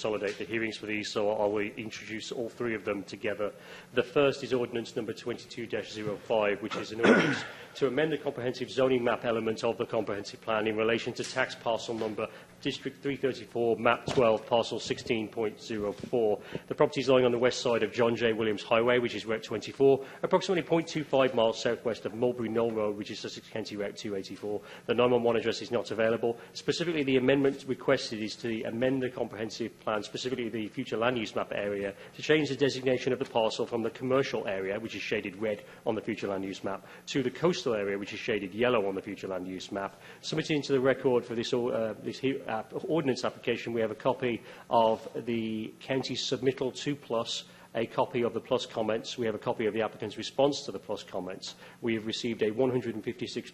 consolidate the hearings for these, so I will introduce all three of them together. The first is ordinance number 22-05, which is an ordinance to amend the comprehensive zoning map element of the comprehensive plan in relation to tax parcel number District 334, map 12, parcel 16.04. The property is lying on the west side of John J. Williams Highway, which is Route 24, approximately 0.25 miles southwest of Mulberry Knoll Road, which is Sussex County Route 284. The 911 address is not available. Specifically, the amendment requested is to amend the comprehensive plan, specifically the future land use map area, to change the designation of the parcel from the commercial area, which is shaded red on the future land use map, to the coastal area, which is shaded yellow on the future land use map. Submitted into the record for this ordinance application, we have a copy of the county's submittal to PLUS, a copy of the PLUS comments. We have a copy of the applicant's response to the PLUS comments. We have received a 156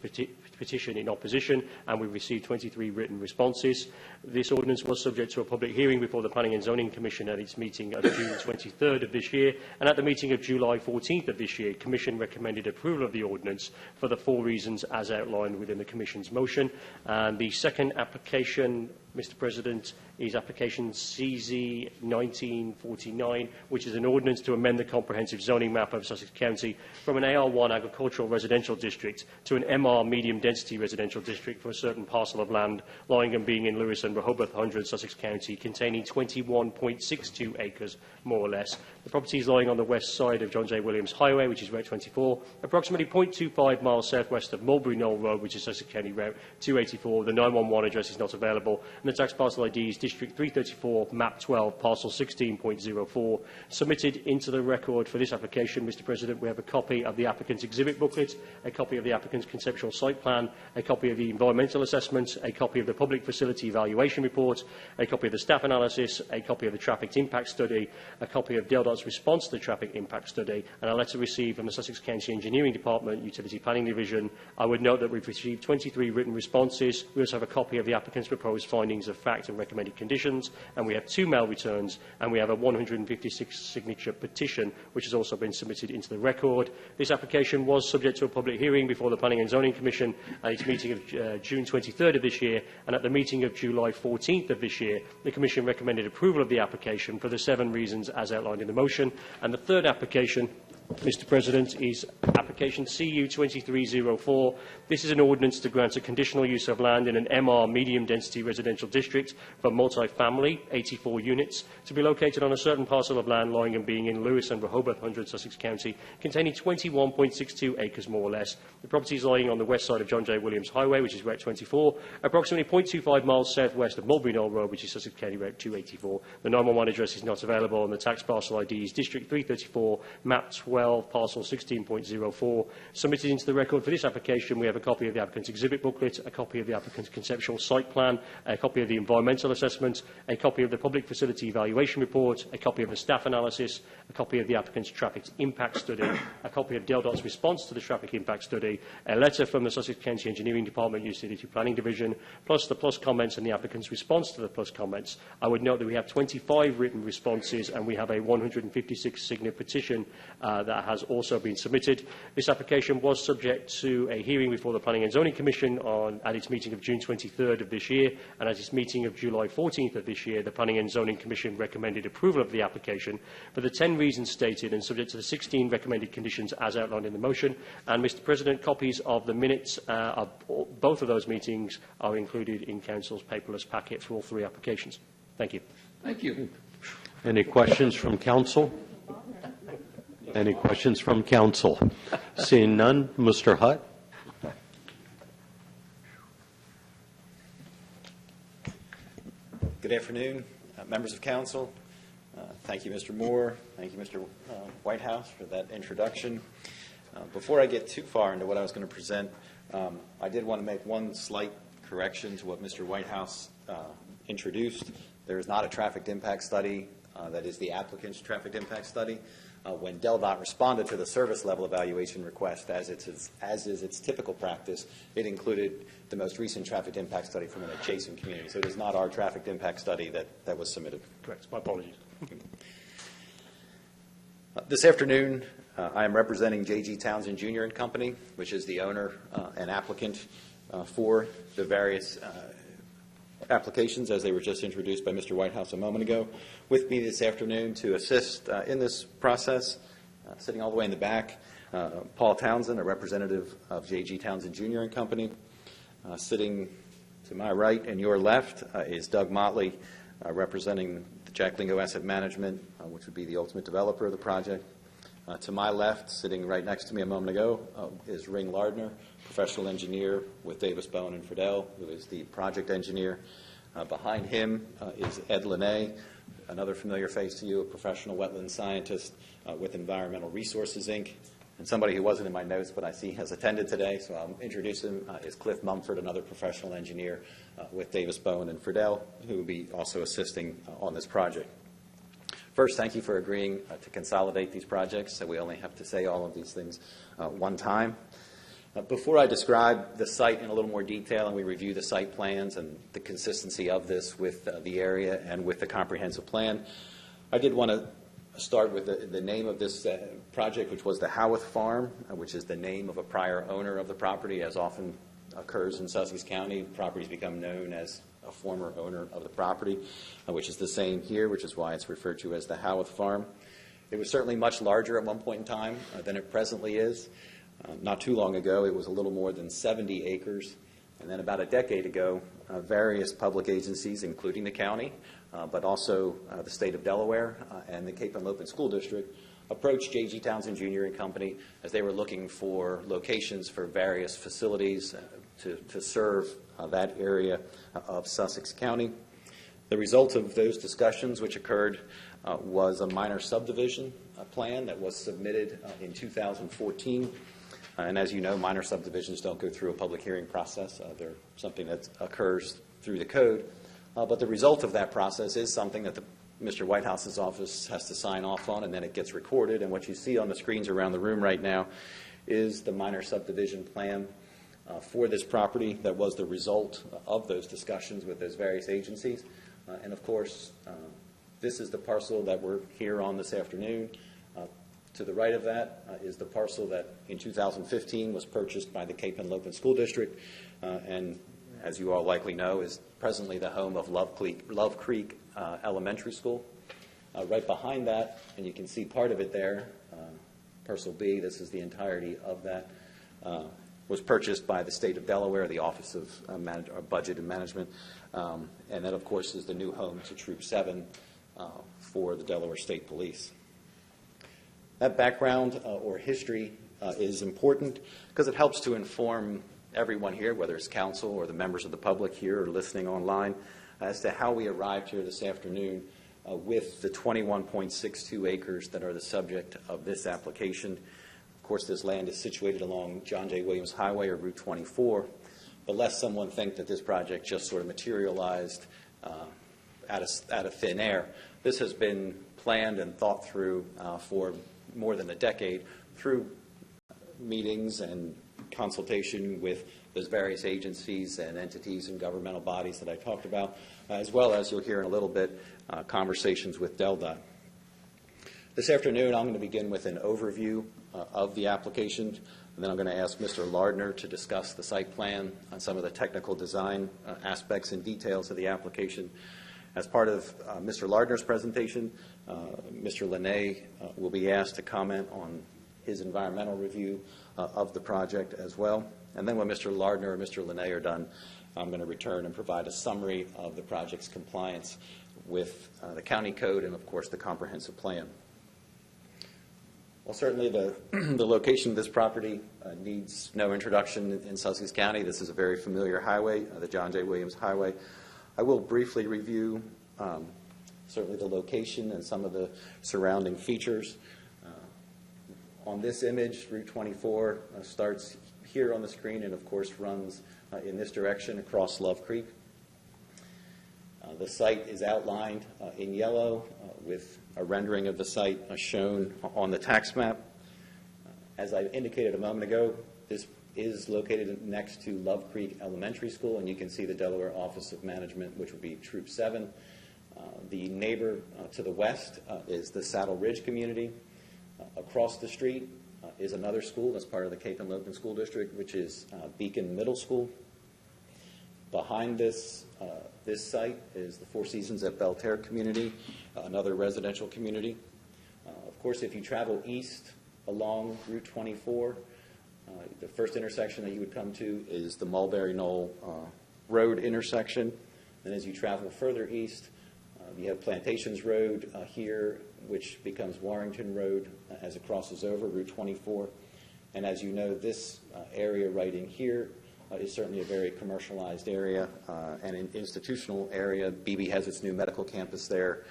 petition in opposition, and we've received 23 written responses. This ordinance was subject to a public hearing before the Planning and Zoning Commission at its meeting of June 23rd of this year, and at the meeting of July 14th of this year, the Commission recommended approval of the ordinance for the 4 reasons as outlined within the Commission's motion. And the second application, Mr. President, is application CZ 1949, which is an ordinance to amend the comprehensive zoning map of Sussex County from an AR1 agricultural residential district to an MR medium density residential district for a certain parcel of land lying and being in Lewis and Rehoboth 100, Sussex County, containing 21.62 acres, more or less. The property is lying on the west side of John J. Williams Highway, which is Route 24, approximately 0.25 miles southwest of Mulberry Knoll Road, which is Sussex County Route 284. The 911 address is not available, and the tax parcel ID is District 334, map 12, parcel 16.04. Submitted into the record for this application, Mr. President, we have a copy of the applicant's exhibit booklet, a copy of the applicant's conceptual site plan, a copy of the environmental assessment, a copy of the public facility evaluation report, a copy of the staff analysis, a copy of the traffic impact study, a copy of DELDOT's response to the traffic impact study, and a letter received from the Sussex County Engineering Department, Utility Planning Division. I would note that we've received 23 written responses. We also have a copy of the applicant's proposed findings of fact and recommended conditions, and we have 2 mail returns, and we have a 156 signature petition, which has also been submitted into the record. This application was subject to a public hearing before the Planning and Zoning Commission at its meeting of June 23rd of this year, and at the meeting of July 14th of this year, the Commission recommended approval of the application for the 7 reasons as outlined in the motion. And the third application, Mr. President, is application CU 2304. This is an ordinance to grant a conditional use of land in an MR medium density residential district for multi-family, 84 units, to be located on a certain parcel of land lying and being in Lewis and Rehoboth 100, Sussex County, containing 21.62 acres, more or less. The property is lying on the west side of John J. Williams Highway, which is Route 24, approximately 0.25 miles southwest of Mulberry Knoll Road, which is Sussex County Route 284. The 911 address is not available, and the tax parcel ID is District 334, map 12, parcel 16.04. Submitted into the record for this application, we have a copy of the applicant's exhibit booklet, a copy of the applicant's conceptual site plan, a copy of the environmental assessment, a copy of the public facility evaluation report, a copy of the staff analysis, a copy of the applicant's traffic impact study, a copy of DELDOT's response to the traffic impact study, a letter from the Sussex County Engineering Department, Utility Planning Division, plus the PLUS comments and the applicant's response to the PLUS comments. I would note that we have 25 written responses, and we have a 156 signature petition that has also been submitted. This application was subject to a hearing before the Planning and Zoning Commission at its meeting of June 23rd of this year, and at its meeting of July 14th of this year, the Planning and Zoning Commission recommended approval of the application for the 10 reasons stated and subject to the 16 recommended conditions as outlined in the motion. And, Mr. President, copies of the minutes of both of those meetings are included in Council's paperless packet for all 3 applications. Thank you. Thank you. Any questions from Council? Any questions from Council? Seeing none, Mr. Hutt. Good afternoon, members of Council. Thank you, Mr. Moore. Thank you, Mr. Whitehouse, for that introduction. Before I get too far into what I was going to present, I did want to make one slight correction to what Mr. Whitehouse introduced. There is not a traffic impact study. That is the applicant's traffic impact study. When DELDOT responded to the service level evaluation request, as is its typical practice, it included the most recent traffic impact study from an adjacent community. So it is not our traffic impact study that was submitted. Correct. My apologies. This afternoon, I am representing J.G. Townsend Jr. and Company, which is the owner and applicant for the various applications as they were just introduced by Mr. Whitehouse a moment ago. With me this afternoon to assist in this process, sitting all the way in the back, Paul Townsend, a representative of J.G. Townsend Jr. and Company. Sitting to my right and your left is Doug Motley, representing the Jack Lingo Asset Management, which would be the ultimate developer of the project. To my left, sitting right next to me a moment ago, is Ring Lardner, professional engineer with Davis, Bowen, and Friedel, who is the project engineer. Behind him is Ed Linné, another familiar face to you, a professional wetland scientist with Environmental Resources, Inc., and somebody who wasn't in my notes but I see has attended today, so I'll introduce him, is Cliff Mumford, another professional engineer with Davis, Bowen, and Friedel, who will be also assisting on this project. First, thank you for agreeing to consolidate these projects, so we only have to say all of these things one time. Before I describe the site in a little more detail and we review the site plans and the consistency of this with the area and with the comprehensive plan, I did want to start with the name of this project, which was the Howeth Farm, which is the name of a prior owner of the property. As often occurs in Sussex County, properties become known as a former owner of the property, which is the same here, which is why it's referred to as the Howeth Farm. It was certainly much larger at one point in time than it presently is. Not too long ago, it was a little more than 70 acres. And then about a decade ago, various public agencies, including the county, but also the state of Delaware and the Cape and Lopin School District, approached J.G. Townsend Jr. and Company as they were looking for locations for various facilities to serve that area of Sussex County. The result of those discussions, which occurred, was a minor subdivision plan that was submitted in 2014. And as you know, minor subdivisions don't go through a public hearing process. They're something that occurs through the code. But the result of that process is something that Mr. Whitehouse's office has to sign off on, and then it gets recorded. And what you see on the screens around the room right now is the minor subdivision plan for this property that was the result of those discussions with those various agencies. And of course, this is the parcel that we're here on this afternoon. To the right of that is the parcel that in 2015 was purchased by the Cape and Lopin School District, and as you all likely know, is presently the home of Love Creek Elementary School. Right behind that, and you can see part of it there, parcel B, this is the entirety of that, was purchased by the state of Delaware, the Office of Budget and Management, and that, of course, is the new home to Troop 7 for the Delaware State Police. That background or history is important because it helps to inform everyone here, whether it's council or the members of the public here or listening online, as to how we arrived here this afternoon with the 21.62 acres that are the subject of this application. Of course, this land is situated along John J. Williams Highway or Route 24, but lest someone think that this project just sort of materialized out of thin air, this has been planned and thought through for more than a decade through meetings and consultation with those various agencies and entities and governmental bodies that I talked about, as well as you'll hear in a little bit conversations with DelDOT. This afternoon I'm going to begin with an overview of the application, and then I'm going to ask Mr. Lardner to discuss the site plan on some of the technical design aspects and details of the application. As part of Mr. Lardner's presentation, Mr. Linné will be asked to comment on his environmental review of the project as well. And then when Mr. Lardner or Mr. Linné are done, I'm going to return and provide a summary of the project's compliance with the county code and, of course, the comprehensive plan. Well, certainly the location of this property needs no introduction in Sussex County. This is a very familiar highway, the John J. Williams Highway. I will briefly review certainly the location and some of the surrounding features. On this image, Route 24 starts here on the screen and, of course, runs in this direction across Love Creek. The site is outlined in yellow with a rendering of the site shown on the tax map. As I indicated a moment ago, this is located next to Love Creek Elementary School, and you can see the Delaware Office of Management, which would be Troop 7. The neighbor to the west is the Saddle Ridge community. Across the street is another school that's part of the Cape and Lopin School District, which is Beacon Middle School. Behind this site is the Four Seasons at Belterre community, another residential community. Of course, if you travel east along Route 24, the first intersection that you would come to is the Mulberry Knoll Road intersection. And as you travel further east, you have Plantations Road here, which becomes Warrington Road as it crosses over Route 24. And as you know, this area right in here is certainly a very commercialized area and an institutional area. BB has its new medical campus there.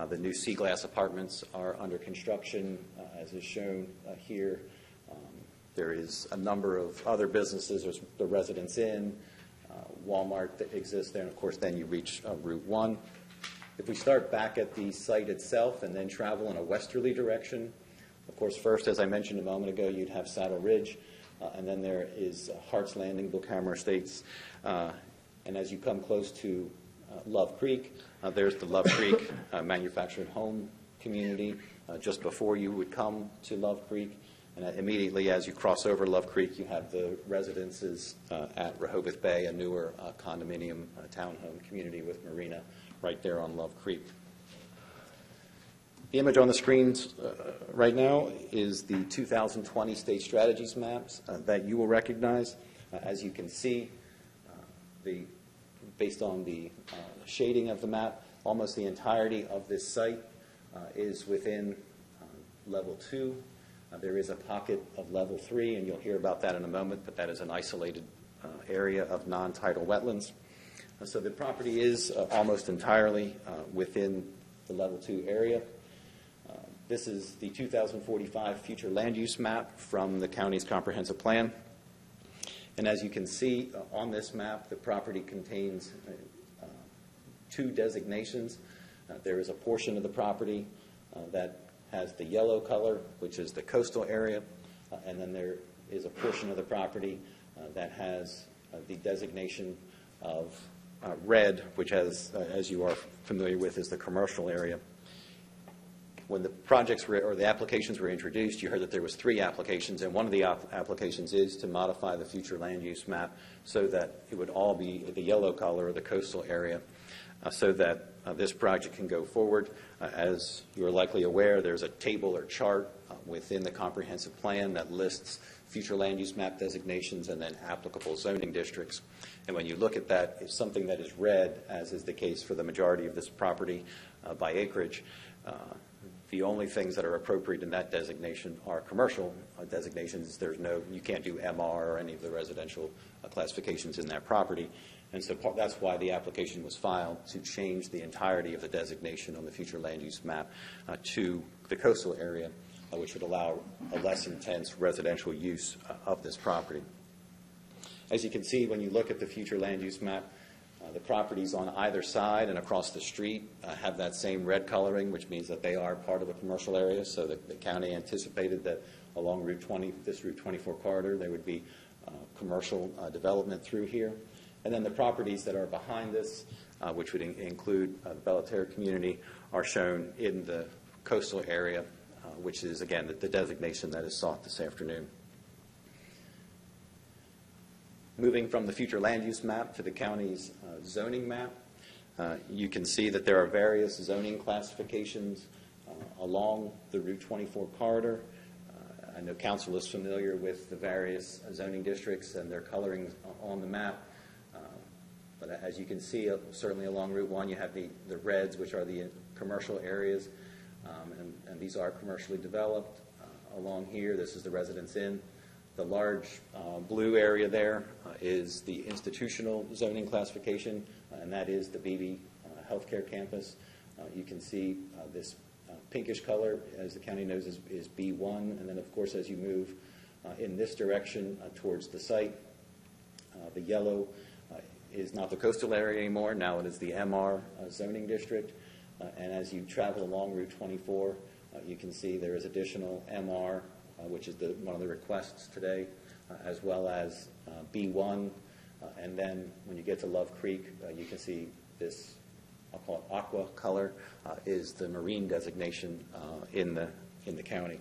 The new Sea Glass apartments are under construction, as is shown here. There is a number of other businesses. There's the Residence Inn, Walmart that exists there, and of course then you reach Route 1. If we start back at the site itself and then travel in a westerly direction, of course first, as I mentioned a moment ago, you'd have Saddle Ridge, and then there is Hart's Landing, Bookhammer Estates, and as you come close to Love Creek, there's the Love Creek manufactured home community just before you would come to Love Creek. And immediately as you cross over Love Creek, you have the residences at Rehoboth Bay, a newer condominium townhome community with marina right there on Love Creek. The image on the screens right now is the 2020 state strategies maps that you will recognize. As you can see, based on the shading of the map, almost the entirety of this site is within level 2. There is a pocket of level 3, and you'll hear about that in a moment, but that is an isolated area of non-tidal wetlands. So the property is almost entirely within the level 2 area. This is the 2045 future land use map from the county's comprehensive plan. And as you can see on this map, the property contains 2 designations. There is a portion of the property that has the yellow color, which is the coastal area, and then there is a portion of the property that has the designation of red, which has, as you are familiar with, is the commercial area. When the projects were, or the applications were introduced, you heard that there was 3 applications, and one of the applications is to modify the future land use map so that it would all be the yellow color, or the coastal area, so that this project can go forward. As you are likely aware, there's a table or chart within the comprehensive plan that lists future land use map designations and then applicable zoning districts. And when you look at that, it's something that is red, as is the case for the majority of this property by acreage. The only things that are appropriate in that designation are commercial designations. You can't do MR or any of the residential classifications in that property. And so that's why the application was filed, to change the entirety of the designation on the future land use map to the coastal area, which would allow a less intense residential use of this property. As you can see, when you look at the future land use map, the properties on either side and across the street have that same red coloring, which means that they are part of a commercial area. So the county anticipated that along this Route 24 corridor, there would be commercial development through here. And then the properties that are behind this, which would include the Belterre community, are shown in the coastal area, which is, again, the designation that is sought this afternoon. Moving from the future land use map to the county's zoning map, you can see that there are various zoning classifications along the Route 24 corridor. I know council is familiar with the various zoning districts and their coloring on the map. But as you can see, certainly along Route 1, you have the reds, which are the commercial areas, and these are commercially developed. Along here, this is the Residence Inn. The large blue area there is the institutional zoning classification, and that is the BB healthcare campus. You can see this pinkish color, as the county knows, is B1, and then, of course, as you move in this direction towards the site, the yellow is not the coastal area anymore. Now it is the MR zoning district. And as you travel along Route 24, you can see there is additional MR, which is one of the requests today, as well as B1. And then when you get to Love Creek, you can see this, I'll call it aqua color, is the marine designation in the county.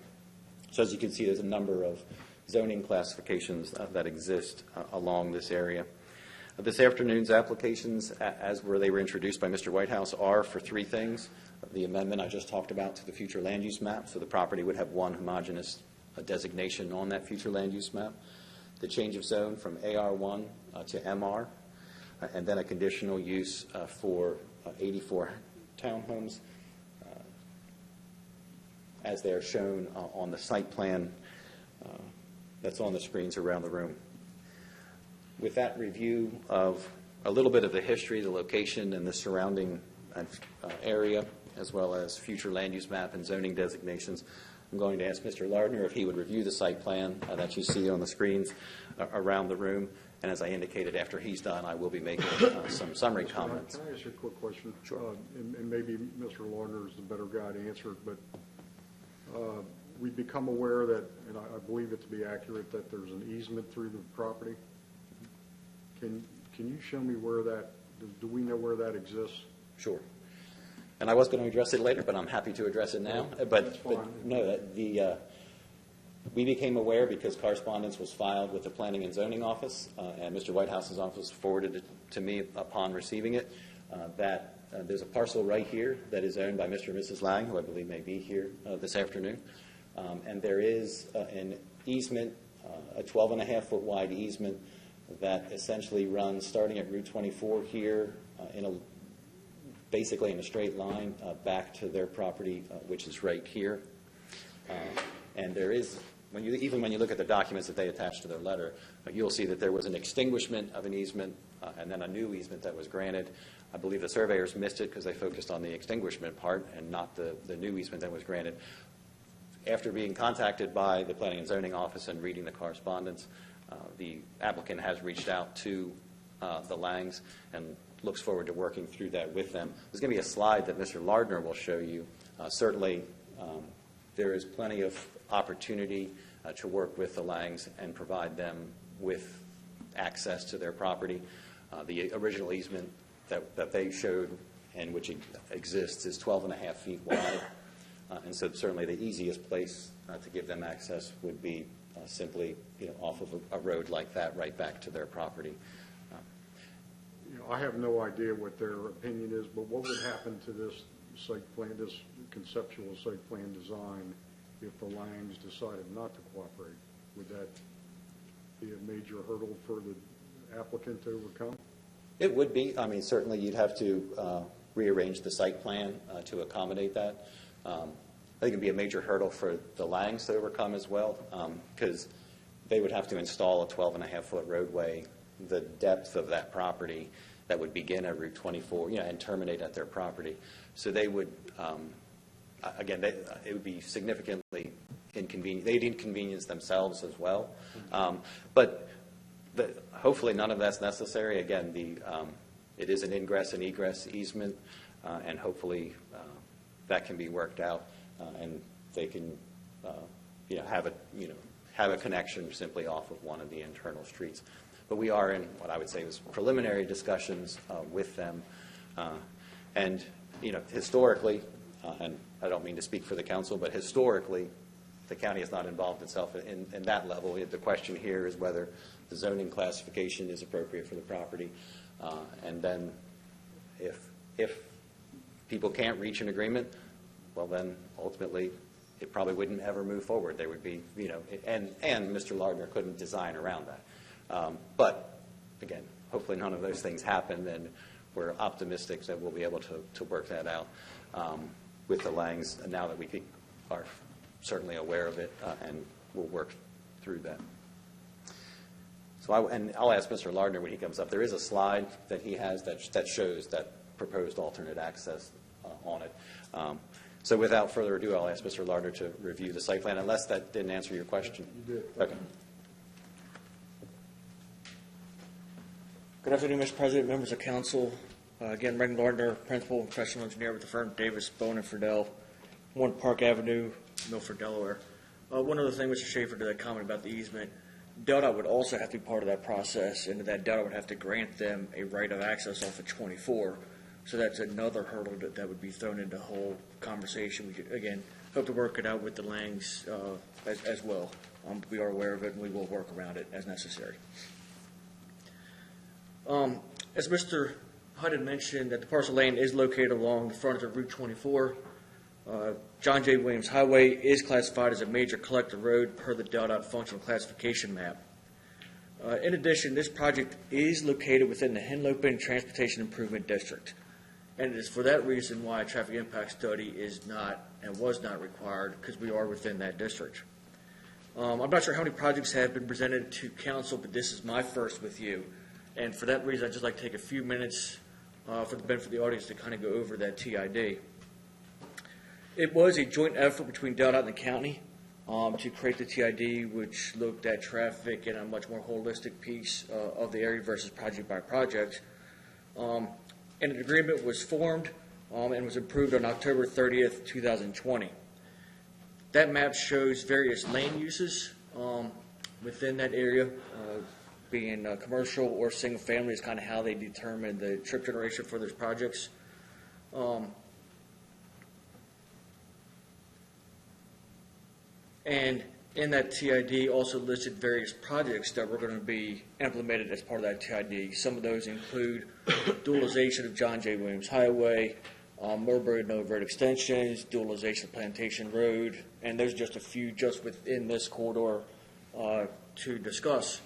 So as you can see, there's a number of zoning classifications that exist along this area. This afternoon's applications, as they were introduced by Mr. Whitehouse, are for three things. The amendment I just talked about to the future land use map, so the property would have one homogeneous designation on that future land use map. The change of zone from AR1 to MR, and then a conditional use for 84 townhomes as they are shown on the site plan that's on the screens around the room. With that review of a little bit of the history, the location, and the surrounding area, as well as future land use map and zoning designations, I'm going to ask Mr. Lardner if he would review the site plan that you see on the screens around the room. And as I indicated, after he's done, I will be making some summary comments. Can I ask you a quick question? Sure. And maybe Mr. Lardner is the better guy to answer it, but we've become aware that, and I believe it to be accurate, that there's an easement through the property. Can you show me where that, do we know where that exists? Sure. And I was going to address it later, but I'm happy to address it now. But no, we became aware because correspondence was filed with the Planning and Zoning Office, and Mr. Whitehouse's office forwarded it to me upon receiving it, that there's a parcel right here that is owned by Mr. and Mrs. Lang, who I believe may be here this afternoon. And there is an easement, a 12.5-foot wide easement that essentially runs starting at Route 24 here basically in a straight line back to their property, which is right here. And there is, even when you look at the documents that they attached to their letter, you'll see that there was an extinguishment of an easement and then a new easement that was granted. I believe the surveyors missed it because they focused on the extinguishment part and not the new easement that was granted. After being contacted by the Planning and Zoning Office and reading the correspondence, the applicant has reached out to the Langs and looks forward to working through that with them. There's going to be a slide that Mr. Lardner will show you. Certainly, there is plenty of opportunity to work with the Langs and provide them with access to their property. The original easement that they showed and which exists is 12.5 feet wide. And so certainly the easiest place to give them access would be simply off of a road like that right back to their property. I have no idea what their opinion is, but what would happen to this site plan, this conceptual site plan design, if the Langs decided not to cooperate? Would that be a major hurdle for the applicant to overcome? It would be. I mean, certainly you'd have to rearrange the site plan to accommodate that. I think it would be a major hurdle for the Langs to overcome as well, because they would have to install a 12.5-foot roadway, the depth of that property that would begin at Route 24, and terminate at their property. So they would, again, it would be significantly inconvenient. They'd inconvenience themselves as well. But hopefully none of that's necessary. Again, it is an ingress and egress easement, and hopefully that can be worked out, and they can, have a connection simply off of one of the internal streets. But we are in what I would say is preliminary discussions with them, and historically, and I don't mean to speak for the council, but historically, the county has not involved itself in that level. The question here is whether the zoning classification is appropriate for the property, and then if people can't reach an agreement, well then ultimately it probably wouldn't ever move forward. There would be, and Mr. Lardner couldn't design around that. But again, hopefully none of those things happen, and we're optimistic that we'll be able to work that out with the Langs now that we are certainly aware of it, and we'll work through that. So I'll ask Mr. Lardner when he comes up. There is a slide that he has that shows that proposed alternate access on it. So without further ado, I'll ask Mr. Lardner to review the site plan, unless that didn't answer your question. You did. Okay. Good afternoon, Mr. President, members of council. Again, Regan Lardner, principal and professional engineer with the firm Davis, Bone and Friedel, 1 Park Avenue, Milford, Delaware. One other thing, Mr. Schaefer, to that comment about the easement, DOTA would also have to be part of that process, and that DOTA would have to grant them a right of access off of 24. So that's another hurdle that would be thrown into the whole conversation. We could, again, hope to work it out with the Langs as well. We are aware of it, and we will work around it as necessary. As Mr. Hudd had mentioned, that the parcel land is located along the frontage of Route 24. John J. Williams Highway is classified as a major collector road per the DelDOT functional classification map. In addition, this project is located within the Henlopen Transportation Improvement District, and it is for that reason why a traffic impact study is not and was not required, because we are within that district. I'm not sure how many projects have been presented to council, but this is my first with you, and for that reason, I'd just like to take a few minutes for the benefit of the audience to kind of go over that TID. It was a joint effort between DelDOT and the county to create the TID, which looked at traffic in a much more holistic piece of the area versus project by project. And an agreement was formed and was approved on October 30th, 2020. That map shows various land uses within that area, being commercial or single family is kind of how they determine the trip generation for those projects. And in that TID also listed various projects that were going to be implemented as part of that TID. Some of those include dualization of John J. Williams Highway, Mulberry Nova Road extensions, dualization of Plantation Road, and there's just a few just within this corridor to discuss.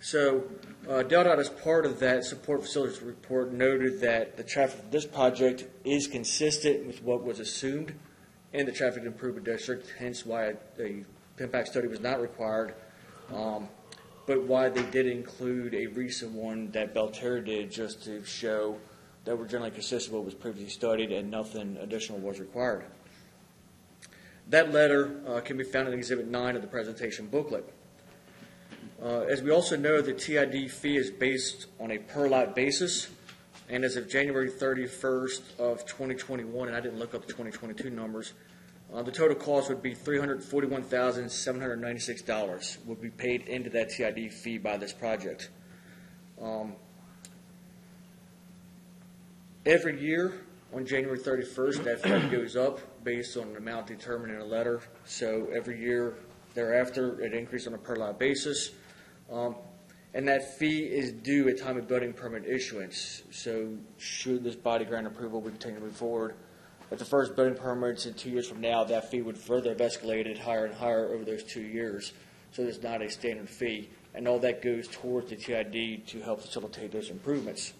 So DelDOT, as part of that support facilities report, noted that the traffic of this project is consistent with what was assumed in the Traffic Improvement District, hence why a impact study was not required, but why they did include a recent one that Belterra did just to show that we're generally consistent with what was previously studied and nothing additional was required. That letter can be found in Exhibit 9 of the presentation booklet. As we also know, the TID fee is based on a per lot basis, and as of January 31st of 2021, and I didn't look up the 2022 numbers, the total cost would be $341,796 would be paid into that TID fee by this project. Every year on January 31st, that fee goes up based on an amount determined in a letter. So every year thereafter, it increases on a per lot basis. And that fee is due at time of building permit issuance. So should this body grant approval, we continue to move forward. At the first building permits in 2 years from now, that fee would further have escalated higher and higher over those 2 years. So there's not a standard fee. And all that goes towards the TID to help facilitate those improvements.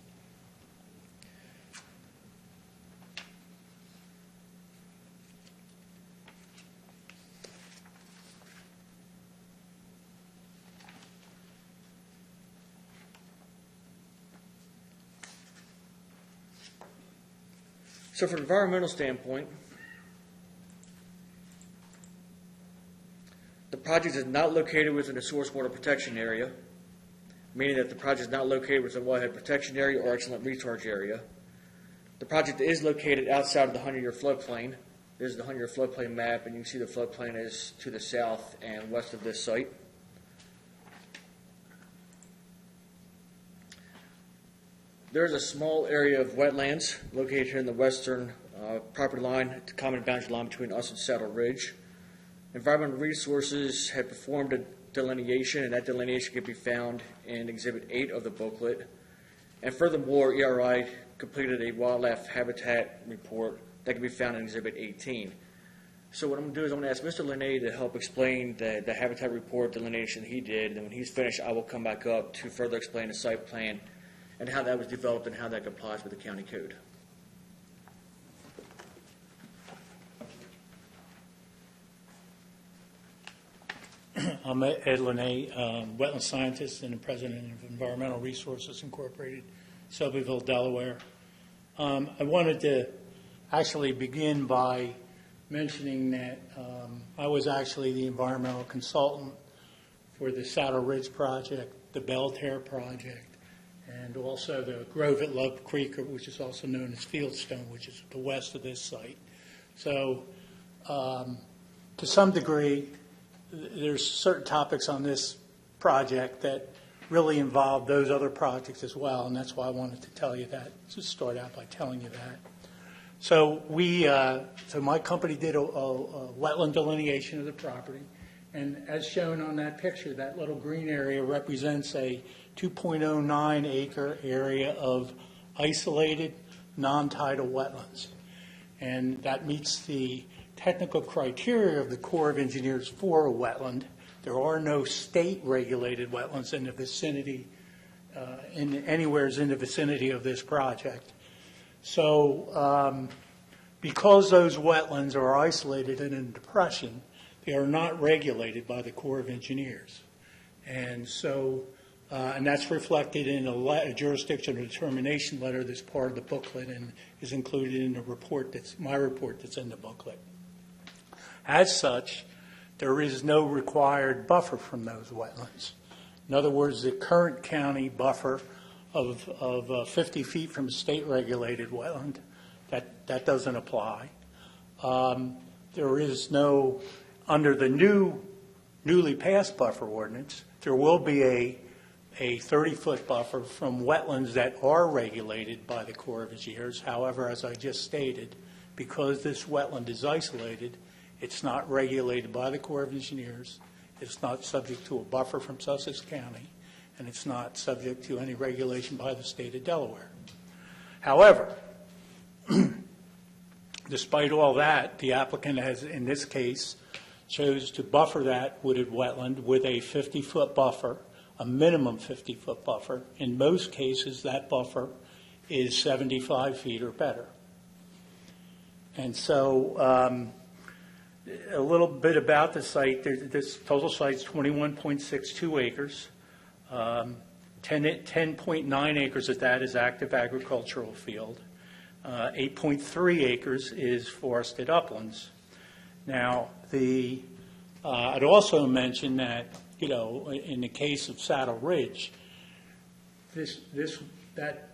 So from an environmental standpoint, the project is not located within a source water protection area, meaning that the project is not located within a wellhead protection area or excellent recharge area. The project is located outside of the 100-year floodplain. This is the 100-year floodplain map, and you can see the floodplain is to the south and west of this site. There's a small area of wetlands located here in the western property line, the common boundary line between us and Saddle Ridge. Environmental Resources have performed a delineation, and that delineation can be found in Exhibit 8 of the booklet. And furthermore, ERI completed a wildlife habitat report that can be found in Exhibit 18. So what I'm going to do is I'm going to ask Mr. Linnae to help explain the habitat report delineation he did, and when he's finished, I will come back up to further explain the site plan and how that was developed and how that complies with the county code. I'm Ed Linnae, wetland scientist and the president of Environmental Resources Incorporated, Shelbyville, Delaware. I wanted to actually begin by mentioning that I was actually the environmental consultant for the Saddle Ridge project, the Belterra project, and also the Grove at Love Creek, which is also known as Fieldstone, which is to the west of this site. So to some degree, there's certain topics on this project that really involve those other projects as well, and that's why I wanted to tell you that, to start out by telling you that. So so my company did a wetland delineation of the property, and as shown on that picture, that little green area represents a 2.09 acre area of isolated non-tidal wetlands. And that meets the technical criteria of the Corps of Engineers for a wetland. There are no state-regulated wetlands in the vicinity, anywhere in the vicinity of this project. So because those wetlands are isolated and in depression, they are not regulated by the Corps of Engineers. And so, and that's reflected in a jurisdictional determination letter that's part of the booklet and is included in the report my report that's in the booklet. As such, there is no required buffer from those wetlands. In other words, the current county buffer of 50 feet from a state-regulated wetland, that doesn't apply. There is no, under the newly passed buffer ordinance, there will be a 30-foot buffer from wetlands that are regulated by the Corps of Engineers. However, as I just stated, because this wetland is isolated, it's not regulated by the Corps of Engineers. It's not subject to a buffer from Sussex County, and it's not subject to any regulation by the state of Delaware. However, despite all that, the applicant has, in this case, chose to buffer that wooded wetland with a 50-foot buffer, a minimum 50-foot buffer. In most cases, that buffer is 75 feet or better. And so a little bit about the site. This total site is 21.62 acres. 10.9 acres of that is active agricultural field. 8.3 acres is forested uplands. Now, I'd also mention that, in the case of Saddle Ridge, that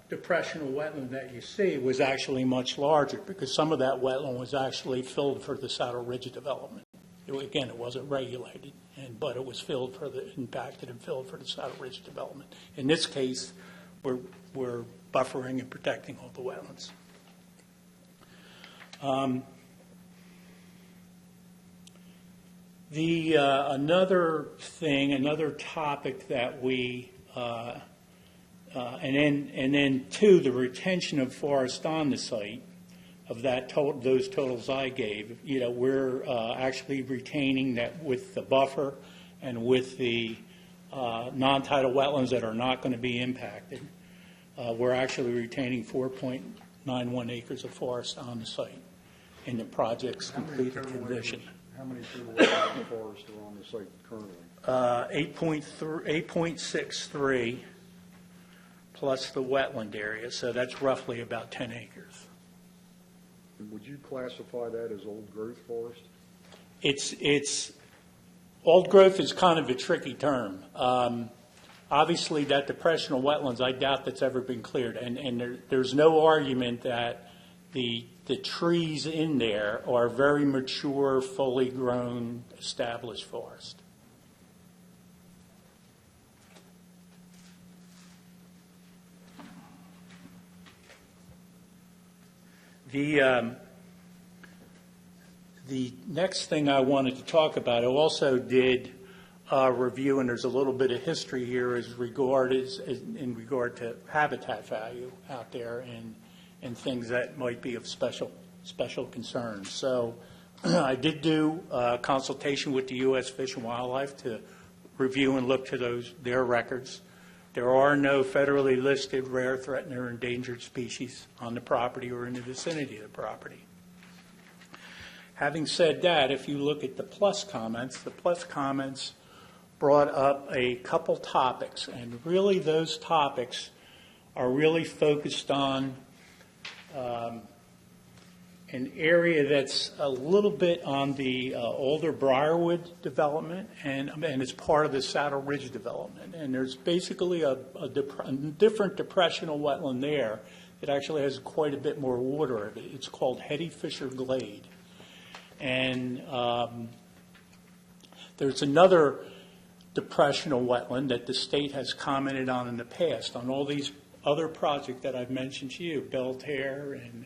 depressional wetland that you see was actually much larger because some of that wetland was actually filled for the Saddle Ridge development. Again, it wasn't regulated, but it was impacted and filled for the Saddle Ridge development. In this case, we're buffering and protecting all the wetlands. Another topic that we, and then two, the retention of forest on the site of those totals I gave. We're actually retaining that with the buffer and with the non-tidal wetlands that are not going to be impacted. We're actually retaining 4.91 acres of forest on the site in the project's completed condition. How many total acres of forest are on the site currently? 8.63 plus the wetland area, so that's roughly about 10 acres. And would you classify that as old growth forest? It's old growth is kind of a tricky term. Obviously, that depressional wetlands, I doubt that's ever been cleared, and there's no argument that the trees in there are very mature, fully grown, established forest. The next thing I wanted to talk about, I also did review, and there's a little bit of history here in regard to habitat value out there and things that might be of special concern. So I did do a consultation with the U.S. Fish and Wildlife to review and look to their records. There are no federally listed rare, threatened, or endangered species on the property or in the vicinity of the property. Having said that, if you look at the plus comments brought up a couple topics, and really those topics are really focused on an area that's a little bit on the older Briarwood development, and it's part of the Saddle Ridge development. And there's basically a different depressional wetland there that actually has quite a bit more water in it. It's called Hetty Fisher Glade. And there's another depressional wetland that the state has commented on in the past on all these other projects that I've mentioned to you, Belterre and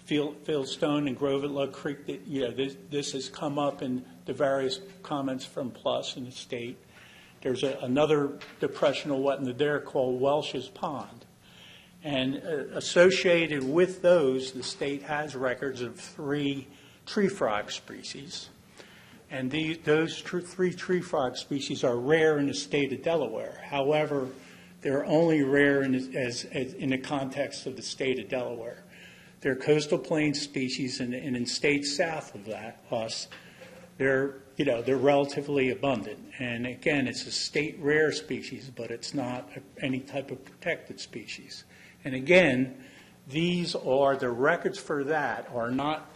Fieldstone and Grove at Lug Creek. That, this has come up in the various comments from Plus and the state. there's another depressional wetland there called Welsh's Pond. And associated with those, the state has records of 3 tree frog species. And those 3 tree frog species are rare in the state of Delaware. However, they're only rare in the context of the state of Delaware. They're coastal plain species, and in states south of us, they're relatively abundant. And again, it's a state rare species, but it's not any type of protected species. And again, these are the records for that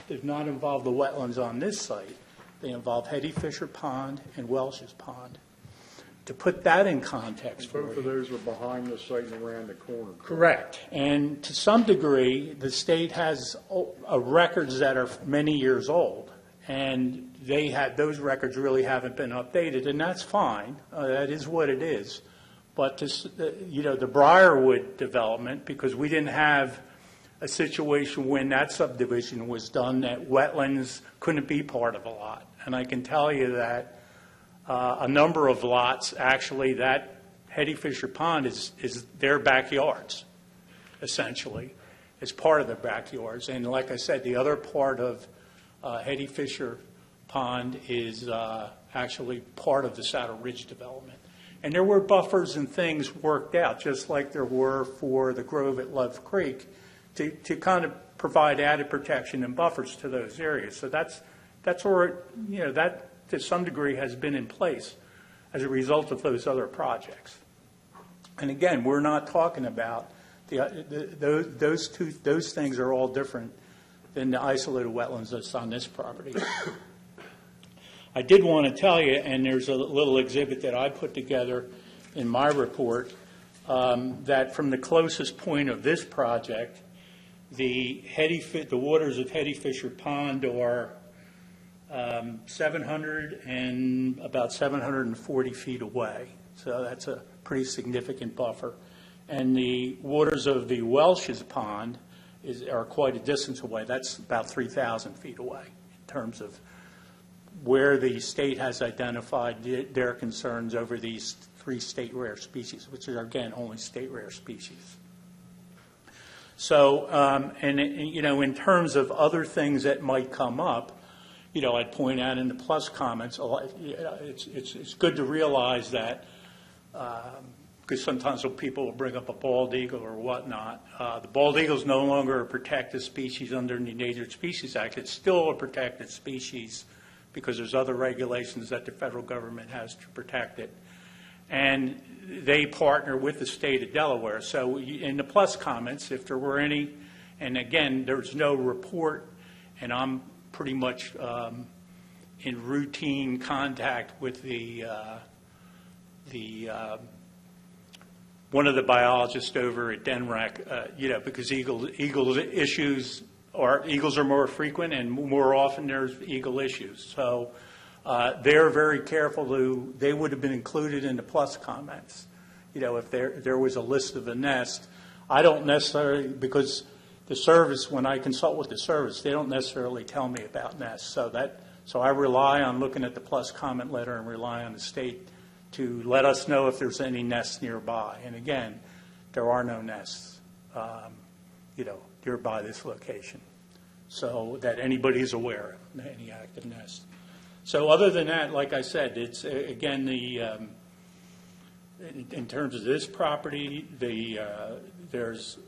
did not involve the wetlands on this site. They involve Hetty Fisher Pond and Welsh's Pond. To put that in context for Both you. of those are behind the site and around the corner. Correct. And to some degree, the state has records that are many years old, and those records really haven't been updated, and that's fine. That is what it is. But the Briarwood development, because we didn't have a situation when that subdivision was done that wetlands couldn't be part of a lot. And I can tell you that a number of lots, actually, that Hetty Fisher Pond is their backyards, essentially, as part of their backyards. And like I said, the other part of Hetty Fisher Pond is actually part of the Saddle Ridge development. And there were buffers and things worked out, just like there were for the Grove at Love Creek, to kind of provide added protection and buffers to those areas. So that's where, that to some degree has been in place as a result of those other projects. And again, we're not talking about those things are all different than the isolated wetlands that's on this property. I did want to tell you, and there's a little exhibit that I put together in my report, that from the closest point of this project, the waters of Hetty Fisher Pond are about 740 feet away. So that's a pretty significant buffer. And the waters of the Welsh's Pond are quite a distance away. That's about 3,000 feet away in terms of where the state has identified their concerns over these 3 state rare species, which are, again, only state rare species. So, in terms of other things that might come up, I'd point out in the plus comments, it's good to realize that, because sometimes people will bring up a bald eagle or whatnot. The bald eagle is no longer a protected species under the Endangered Species Act. It's still a protected species because there's other regulations that the federal government has to protect it. And they partner with the state of Delaware. So in the plus comments, if there were any, and again, there's no report, and I'm pretty much in routine contact with one of the biologists over at DNREC, because eagle issues eagles are more frequent, and more often there's eagle issues. So they're very careful they would have been included in the plus comments. If there was a list of a nest, I don't necessarily, because the service, when I consult with the service, they don't necessarily tell me about nests. So I rely on looking at the plus comment letter and rely on the state to let us know if there's any nests nearby. And again, there are no nests, nearby this location, so that anybody's aware of any active nest. So other than that, like I said, it's again in terms of this property, there's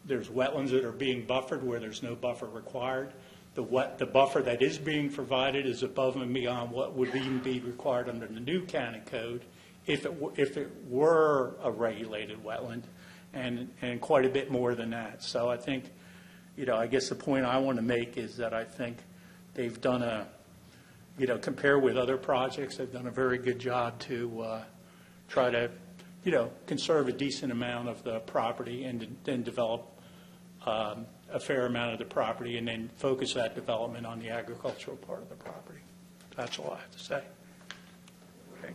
wetlands that are being buffered where there's no buffer required. The buffer that is being provided is above and beyond what would even be required under the new county code if it were a regulated wetland, and quite a bit more than that. So I think, I guess the point I want to make is that I think they've done compare with other projects, they've done a very good job to try to, conserve a decent amount of the property and then develop a fair amount of the property and then focus that development on the agricultural part of the property. That's all I have to say. Okay.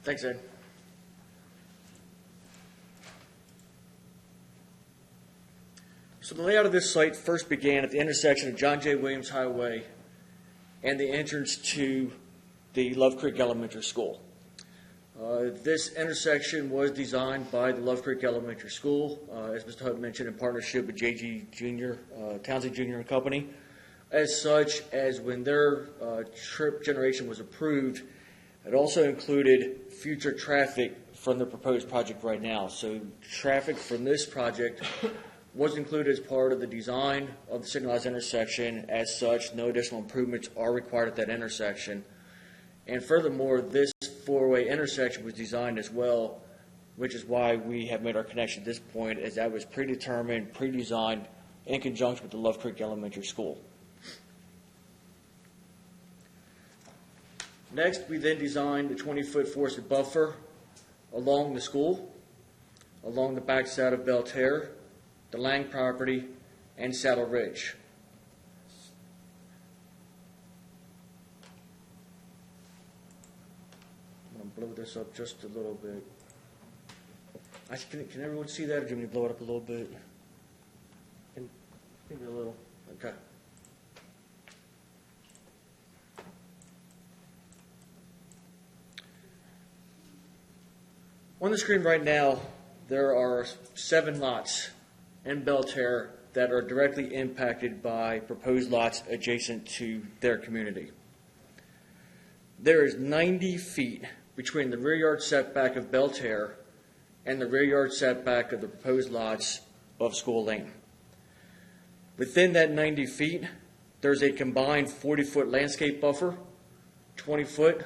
Thanks, Ed. So the layout of this site first began at the intersection of John J. Williams Highway and the entrance to the Love Creek Elementary School. This intersection was designed by the Love Creek Elementary School, as Mr. Hutt mentioned, in partnership with J.G. Jr., Townsend Jr. and Company. As such, as when their trip generation was approved, it also included future traffic from the proposed project right now. So traffic from this project was included as part of the design of the signalized intersection. As such, no additional improvements are required at that intersection. And furthermore, this four-way intersection was designed as well, which is why we have made our connection at this point, as that was predetermined, pre-designed in conjunction with the Love Creek Elementary School. Next, we then designed the 20-foot forested buffer along the school, along the backside of Belterre, the Lang property, and Saddle Ridge. I'm going to blow this up just a little bit. Can everyone see that, or do you want me to blow it up a little bit? Maybe a little. Okay. On the screen right now, there are 7 lots in Belterre that are directly impacted by proposed lots adjacent to their community. There is 90 feet between the rear yard setback of Belterre and the rear yard setback of the proposed lots of School Lane. Within that 90 feet, there's a combined 40-foot landscape buffer, 20 foot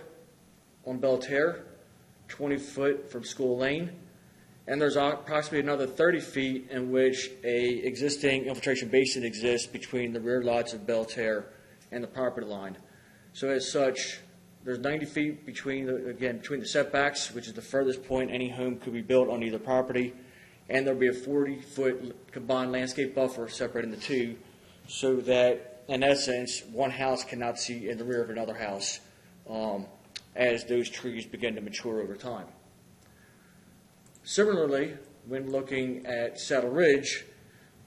on Belterre, 20 foot from School Lane, and there's approximately another 30 feet in which a existing infiltration basin exists between the rear lots of Belterre and the property line. So as such, there's 90 feet between the setbacks, which is the furthest point any home could be built on either property, and there'll be a 40-foot combined landscape buffer separating the two, so that, in essence, one house cannot see in the rear of another house as those trees begin to mature over time. Similarly, when looking at Saddle Ridge,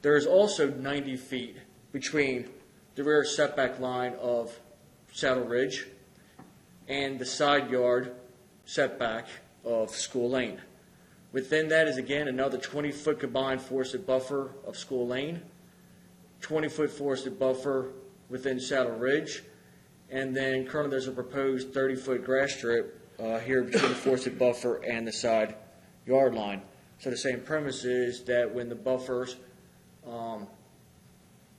there is also 90 feet between the rear setback line of Saddle Ridge and the side yard setback of School Lane. Within that is, again, another 20-foot combined forested buffer of School Lane, 20-foot forested buffer within Saddle Ridge, and then currently there's a proposed 30-foot grass strip here between the forested buffer and the side yard line. So the same premise is that when the buffers,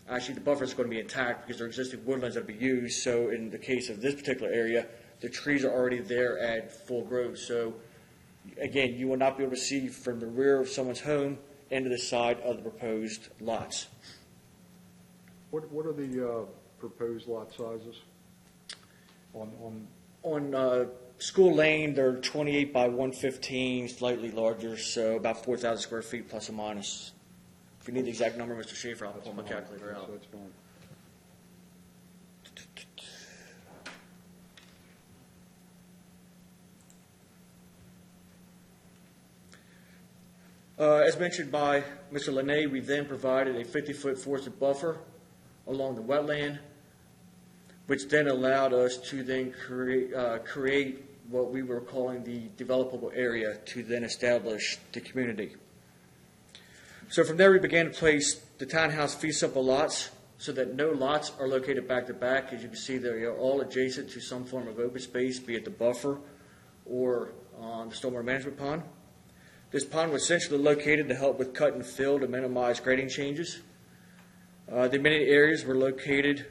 actually the buffer is going to be intact because there are existing woodlands that will be used. So in the case of this particular area, the trees are already there at full growth. So again, you will not be able to see from the rear of someone's home into the side of the proposed lots. What are the proposed lot sizes on On School Lane, they're 28 by 115, slightly larger, so about 4,000 square feet plus or minus. If you need the exact number, Mr. Schaefer, I'll pull my calculator out. So that's fine. As mentioned by Mr. Linné, we then provided a 50-foot forested buffer along the wetland, which then allowed us to then create what we were calling the developable area to then establish the community. So from there, we began to place the townhouse fee simple lots so that no lots are located back to back. As you can see, they are all adjacent to some form of open space, be it the buffer or the stormwater management pond. This pond was essentially located to help with cut and fill to minimize grading changes. The amenity areas were located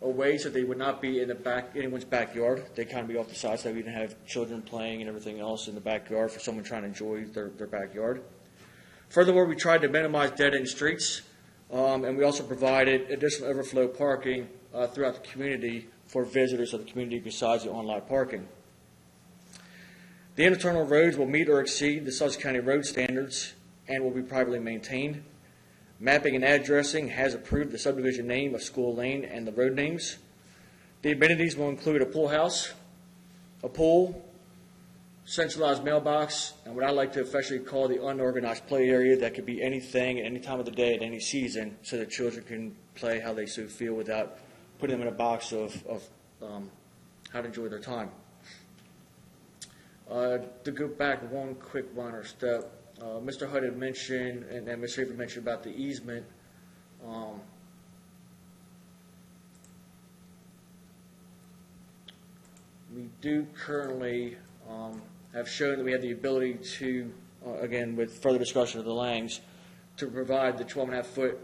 away so they would not be in the back, anyone's backyard. They kind of be off the side so we didn't have children playing and everything else in the backyard for someone trying to enjoy their backyard. Furthermore, we tried to minimize dead-end streets, and we also provided additional overflow parking throughout the community for visitors of the community besides the on-lot parking. The internal roads will meet or exceed the Sussex County road standards and will be privately maintained. Mapping and addressing has approved the subdivision name of School Lane and the road names. The amenities will include a pool house, a pool, centralized mailbox, and what I like to affectionately call the unorganized play area that could be anything at any time of the day at any season, so that children can play how they so feel without putting them in a box of how to enjoy their time. To go back one quick minor step, Mr. Hutt had mentioned, and Ms. Schaefer mentioned about the easement. We do currently have shown that we have the ability to, again, with further discussion of the Langs, to provide the 12.5-foot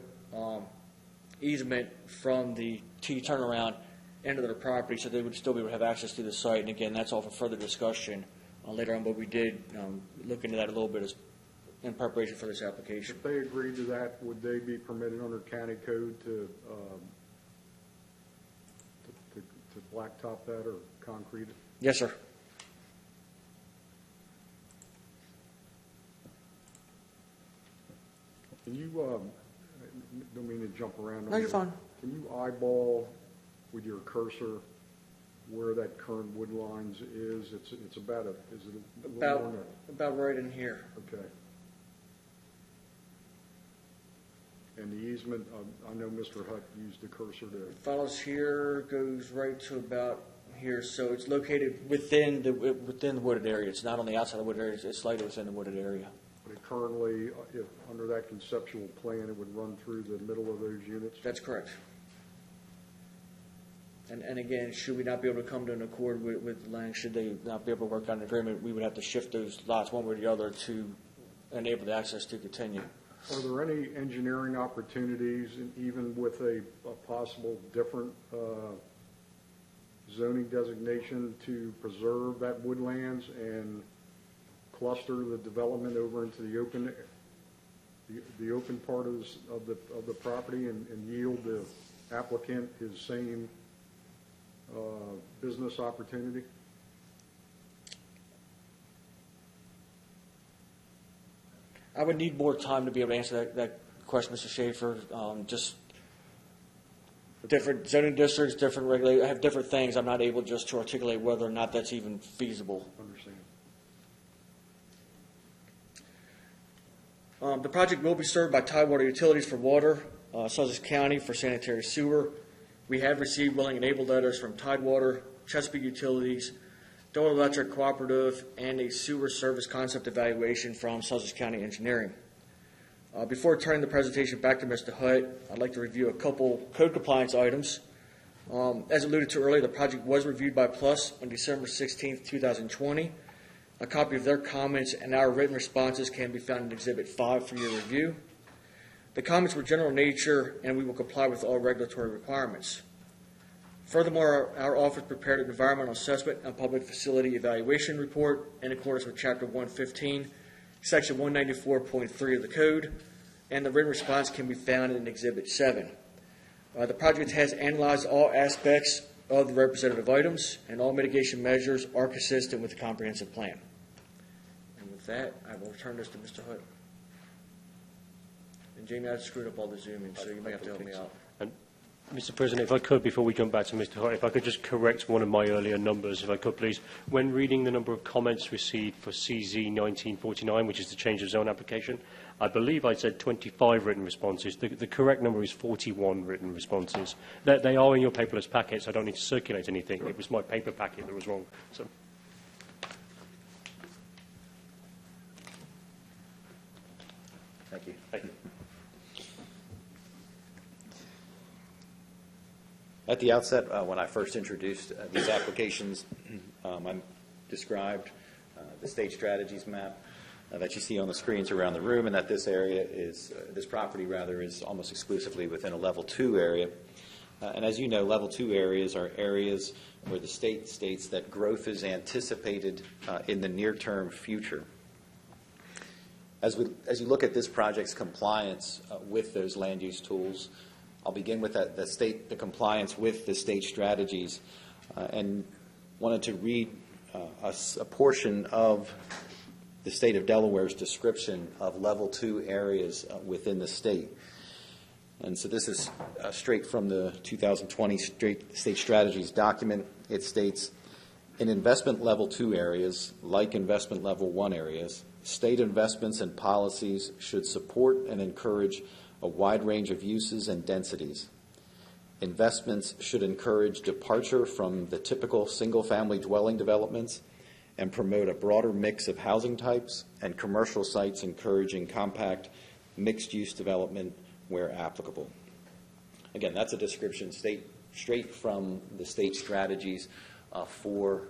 easement from the T turnaround into their property, so they would still be able to have access to the site. And again, that's all for further discussion later on, but we did look into that a little bit as in preparation for this application. If they agreed to that, would they be permitted under county code to blacktop that or concrete it? Yes, sir. Can you, don't mean to jump around. No, you're fine. Can you eyeball with your cursor where that current wood lines is? It's about is it a little more than About right in here. okay. And the easement, I know Mr. Hutt used the cursor to, Follows here, goes right to about here, so it's located within the wooded area. It's not on the outside of the wooded area, it's slightly within the wooded area. but it currently, if under that conceptual plan, it would run through the middle of those units? That's correct. And again, should we not be able to come to an accord with Lang, should they not be able to work on an agreement, we would have to shift those lots one way or the other to enable the access to continue. Are there any engineering opportunities, and even with a possible different zoning designation, to preserve that woodlands and cluster the development over into the open, the open part of the property, and yield the applicant his same business opportunity? I would need more time to be able to answer that question, Mr. Schaefer. Just different zoning districts, different regulations, I have different things. I'm not able just to articulate whether or not that's even feasible. Understand. The project will be served by Tidewater Utilities for water, Sussex County for sanitary sewer. We have received willing and able letters from Tidewater, Chesapeake Utilities, Doyle Electric Cooperative, and a sewer service concept evaluation from Sussex County Engineering. Before turning the presentation back to Mr. Hutt, I'd like to review a couple code compliance items. As alluded to earlier, the project was reviewed by PLUS on December 16, 2020. A copy of their comments and our written responses can be found in Exhibit 5 for your review. The comments were general in nature, and we will comply with all regulatory requirements. Furthermore, our office prepared an environmental assessment and public facility evaluation report in accordance with Chapter 115, Section 194.3 of the Code, and the written response can be found in Exhibit 7. The project has analyzed all aspects of the representative items, and all mitigation measures are consistent with the comprehensive plan. And with that, I will return this to Mr. Hutt. And Jamie, I screwed up all the zooming, so you may have to help me out. And Mr. President, if I could, before we jump back to Mr. Hutt, if I could just correct one of my earlier numbers, if I could, please. When reading the number of comments received for CZ 1949, which is the change of zone application, I believe I said 25 written responses. The correct number is 41 written responses. They are in your paperless packet, so I don't need to circulate anything. It was my paper packet that was wrong. So. Thank you. Thank you. At the outset, when I first introduced these applications, I described the state strategies map that you see on the screens around the room, and that this area is, this property rather, is almost exclusively within a Level 2 area. And as you know, Level 2 areas are areas where the state states that growth is anticipated in the near-term future. As you look at this project's compliance with those land use tools, I'll begin with the compliance with the state strategies, and wanted to read a portion of the state of Delaware's description of Level 2 areas within the state. And so this is straight from the 2020 state strategies document. It states, In investment level 2 areas, like investment level 1 areas, state investments and policies should support and encourage a wide range of uses and densities. Investments should encourage departure from the typical single-family dwelling developments and promote a broader mix of housing types, and commercial sites encouraging compact, mixed-use development where applicable. Again, that's a description straight from the state strategies for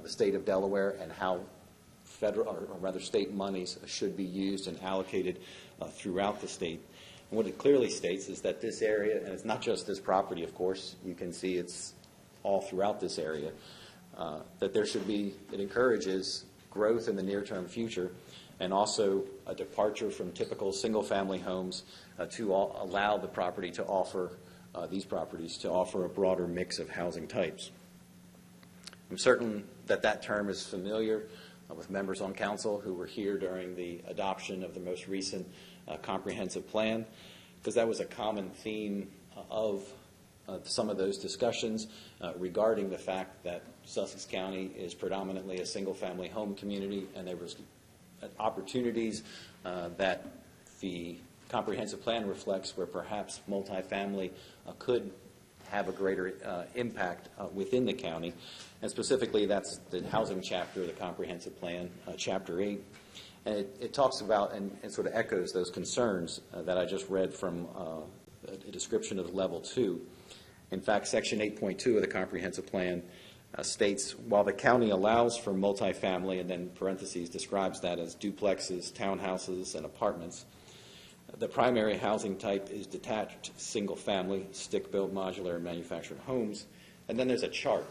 the state of Delaware and how federal, or rather state monies should be used and allocated throughout the state. And what it clearly states is that this area, and it's not just this property, of course, you can see it's all throughout this area, that there should be, it encourages growth in the near-term future and also a departure from typical single-family homes to allow the property to offer, these properties to offer a broader mix of housing types. I'm certain that that term is familiar with members on council who were here during the adoption of the most recent comprehensive plan, because that was a common theme of some of those discussions regarding the fact that Sussex County is predominantly a single-family home community, and there was opportunities that the comprehensive plan reflects where perhaps multifamily could have a greater impact within the county. And specifically, that's the housing chapter of the comprehensive plan, Chapter 8. And it talks about and sort of echoes those concerns that I just read from a description of level 2. In fact, Section 8.2 of the comprehensive plan states, while the county allows for multifamily, and then parentheses describes that as duplexes, townhouses, and apartments, the primary housing type is detached single-family, stick-built, modular, and manufactured homes. And then there's a chart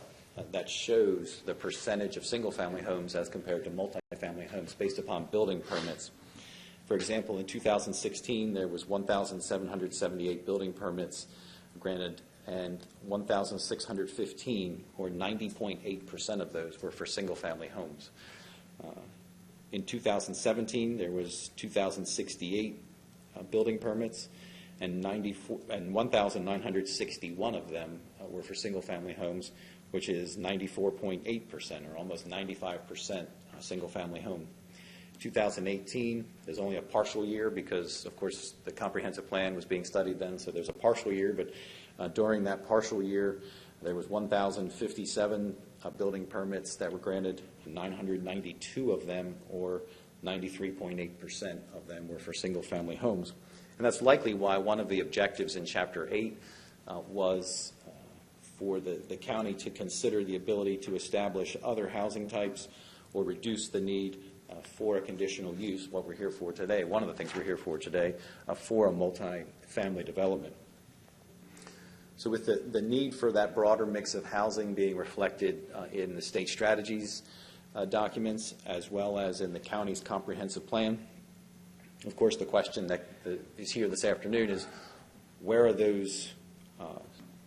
that shows the percentage of single-family homes as compared to multifamily homes based upon building permits. For example, in 2016, there was 1,778 building permits granted, and 1,615, or 90.8% of those, were for single-family homes. In 2017, there was 2,068 building permits, and 1,961 of them were for single-family homes, which is 94.8%, or almost 95% single-family home. 2018, there's only a partial year because, of course, the comprehensive plan was being studied then, so there's a partial year, but during that partial year, there was 1,057 building permits that were granted, 992 of them, or 93.8% of them, were for single-family homes. And that's likely why one of the objectives in Chapter 8 was for the county to consider the ability to establish other housing types or reduce the need for a conditional use, what we're here for today, one of the things we're here for today, for a multi-family development. So with the need for that broader mix of housing being reflected in the state strategies documents, as well as in the county's comprehensive plan, of course, the question that is here this afternoon is, where are those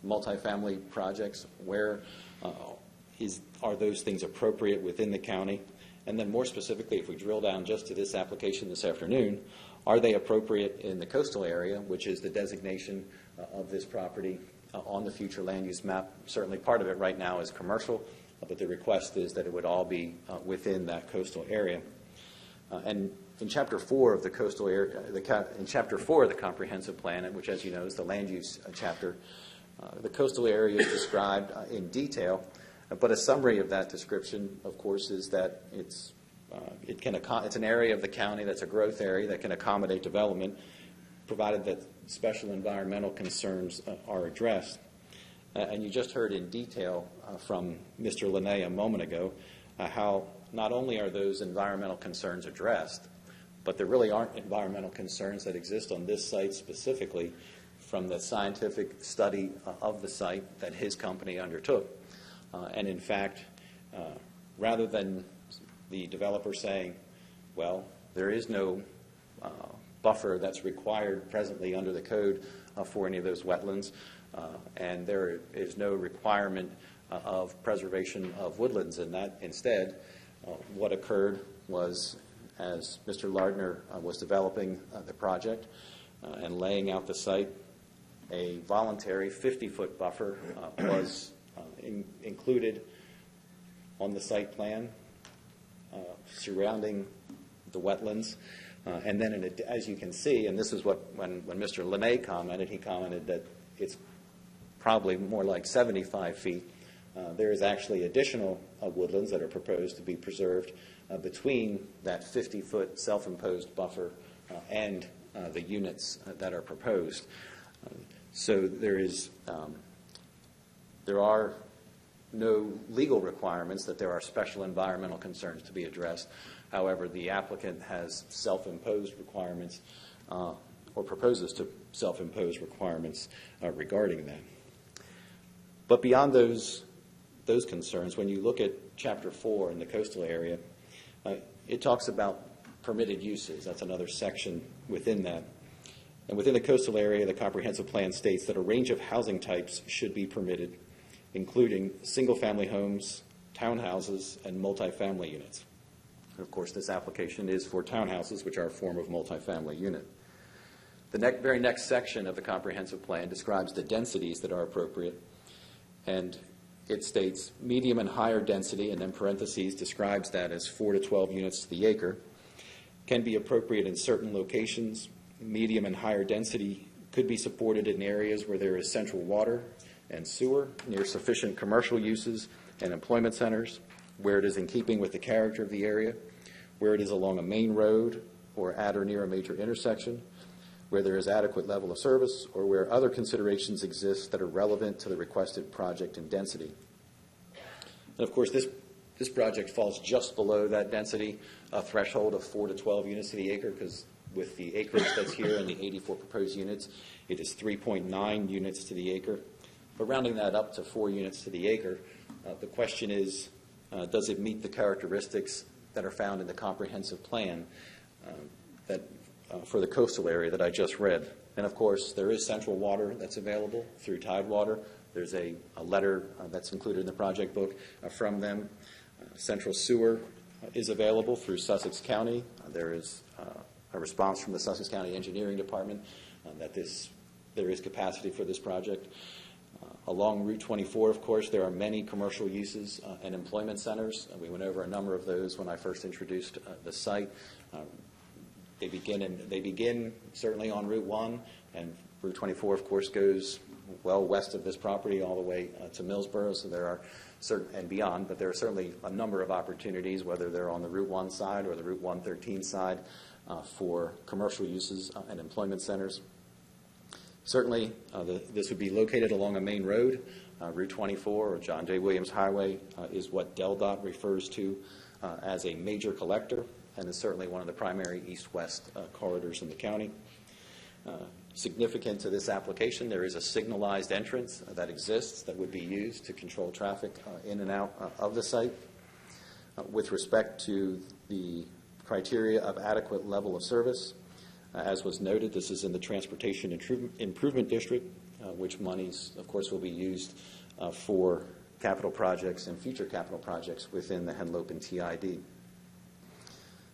multifamily projects? Where are those things appropriate within the county? And then more specifically, if we drill down just to this application this afternoon, are they appropriate in the coastal area, which is the designation of this property on the future land use map? Certainly part of it right now is commercial, but the request is that it would all be within that coastal area. And in Chapter 4 of the coastal area, in Chapter 4 of the comprehensive plan, which, as you know, is the land use chapter, the coastal area is described in detail. But a summary of that description, of course, is that it's an area of the county that's a growth area that can accommodate development, provided that special environmental concerns are addressed. And you just heard in detail from Mr. Linné a moment ago how not only are those environmental concerns addressed, but there really aren't environmental concerns that exist on this site specifically from the scientific study of the site that his company undertook. And in fact, rather than the developer saying, well, there is no buffer that's required presently under the code for any of those wetlands, and there is no requirement of preservation of woodlands in that. Instead, what occurred was, as Mr. Lardner was developing the project and laying out the site, a voluntary 50-foot buffer was included on the site plan surrounding the wetlands. And then, as you can see, and this is what, when Mr. Lemay commented, he commented that it's probably more like 75 feet. There is actually additional woodlands that are proposed to be preserved between that 50-foot self-imposed buffer and the units that are proposed. So there are no legal requirements that there are special environmental concerns to be addressed. However, the applicant has self-imposed requirements or proposes to self-impose requirements regarding that. But beyond those concerns, when you look at Chapter 4 in the coastal area, it talks about permitted uses. That's another section within that. And within the coastal area, the comprehensive plan states that a range of housing types should be permitted, including single-family homes, townhouses, and multifamily units. And of course, this application is for townhouses, which are a form of multifamily unit. The very next section of the comprehensive plan describes the densities that are appropriate, and it states medium and higher density, and then parentheses describes that as 4 to 12 units to the acre, can be appropriate in certain locations. Medium and higher density could be supported in areas where there is central water and sewer, near sufficient commercial uses and employment centers, where it is in keeping with the character of the area, where it is along a main road or at or near a major intersection, where there is adequate level of service, or where other considerations exist that are relevant to the requested project and density. And of course, this project falls just below that density threshold of 4 to 12 units to the acre, because with the acreage that's here and the 84 proposed units, it is 3.9 units to the acre. But rounding that up to 4 units to the acre, the question is, does it meet the characteristics that are found in the comprehensive plan for the coastal area that I just read? And of course, there is central water that's available through Tidewater. There's a letter that's included in the project book from them. Central sewer is available through Sussex County. There is a response from the Sussex County Engineering Department that there is capacity for this project. Along Route 24, of course, there are many commercial uses and employment centers. We went over a number of those when I first introduced the site. They begin certainly on Route 1, and Route 24, of course, goes well west of this property all the way to Millsboro, so there are certain, and beyond, but there are certainly a number of opportunities, whether they're on the Route 1 side or the Route 113 side, for commercial uses and employment centers. Certainly, this would be located along a main road. Route 24 or John J. Williams Highway is what DelDOT refers to as a major collector, and is certainly one of the primary east-west corridors in the county. Significant to this application, there is a signalized entrance that exists that would be used to control traffic in and out of the site. With respect to the criteria of adequate level of service, as was noted, this is in the Transportation Improvement District, which monies, of course, will be used for capital projects and future capital projects within the Henlopen and TID.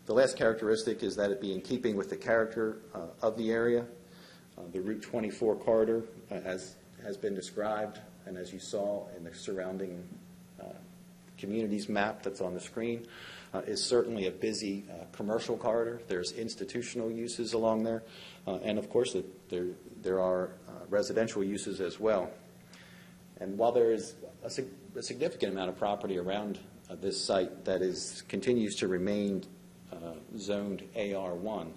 The last characteristic is that it be in keeping with the character of the area. The Route 24 corridor, as has been described, and as you saw in the surrounding communities map that's on the screen, is certainly a busy commercial corridor. There's institutional uses along there, and of course there are residential uses as well. And while there is a significant amount of property around this site that continues to remain zoned AR1,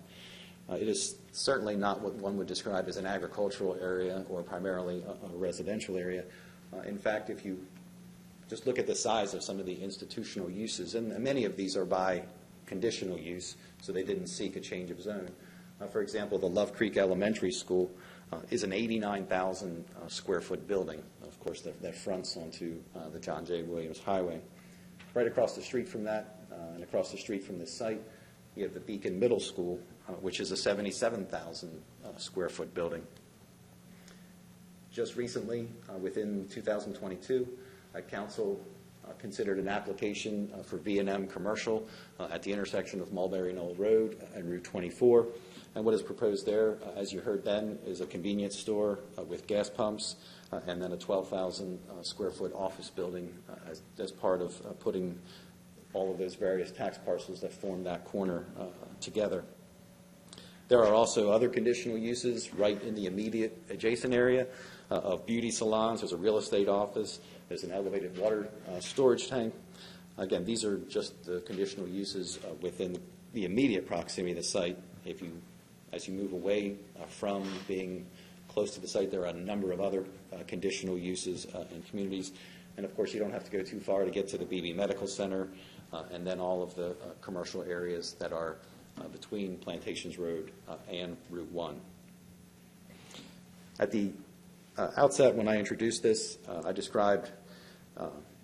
it is certainly not what one would describe as an agricultural area or primarily a residential area. In fact, if you just look at the size of some of the institutional uses, and many of these are by conditional use, so they didn't seek a change of zone. For example, the Love Creek Elementary School is an 89,000 square foot building. Of course, that fronts onto the John J. Williams Highway. Right across the street from that, and across the street from this site, you have the Beacon Middle School, which is a 77,000 square foot building. Just recently, within 2022, Council considered an application for V&M commercial at the intersection of Mulberry Knoll Road and Route 24. And what is proposed there, as you heard then, is a convenience store with gas pumps and then a 12,000 square foot office building as part of putting all of those various tax parcels that form that corner together. There are also other conditional uses right in the immediate adjacent area of beauty salons. There's a real estate office. There's an elevated water storage tank. Again, these are just the conditional uses within the immediate proximity of the site. As you move away from being close to the site, there are a number of other conditional uses in communities. And of course, you don't have to go too far to get to the BB Medical Center and then all of the commercial areas that are between Plantations Road and Route 1. At the outset, when I introduced this, I described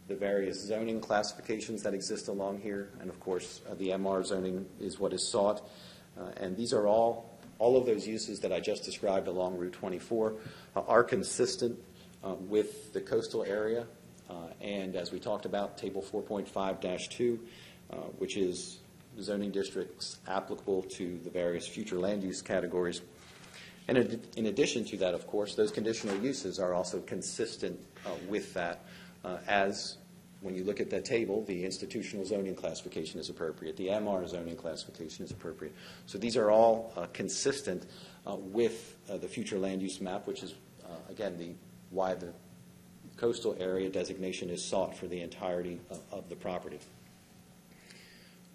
the various zoning classifications that exist along here. And of course, the MR zoning is what is sought. And these are all of those uses that I just described along Route 24 are consistent with the coastal area. And as we talked about, Table 4.5-2, which is zoning districts applicable to the various future land use categories. And in addition to that, of course, those conditional uses are also consistent with that, as when you look at that table, the institutional zoning classification is appropriate, the MR zoning classification is appropriate. So these are all consistent with the future land use map, which is, again, why the coastal area designation is sought for the entirety of the property.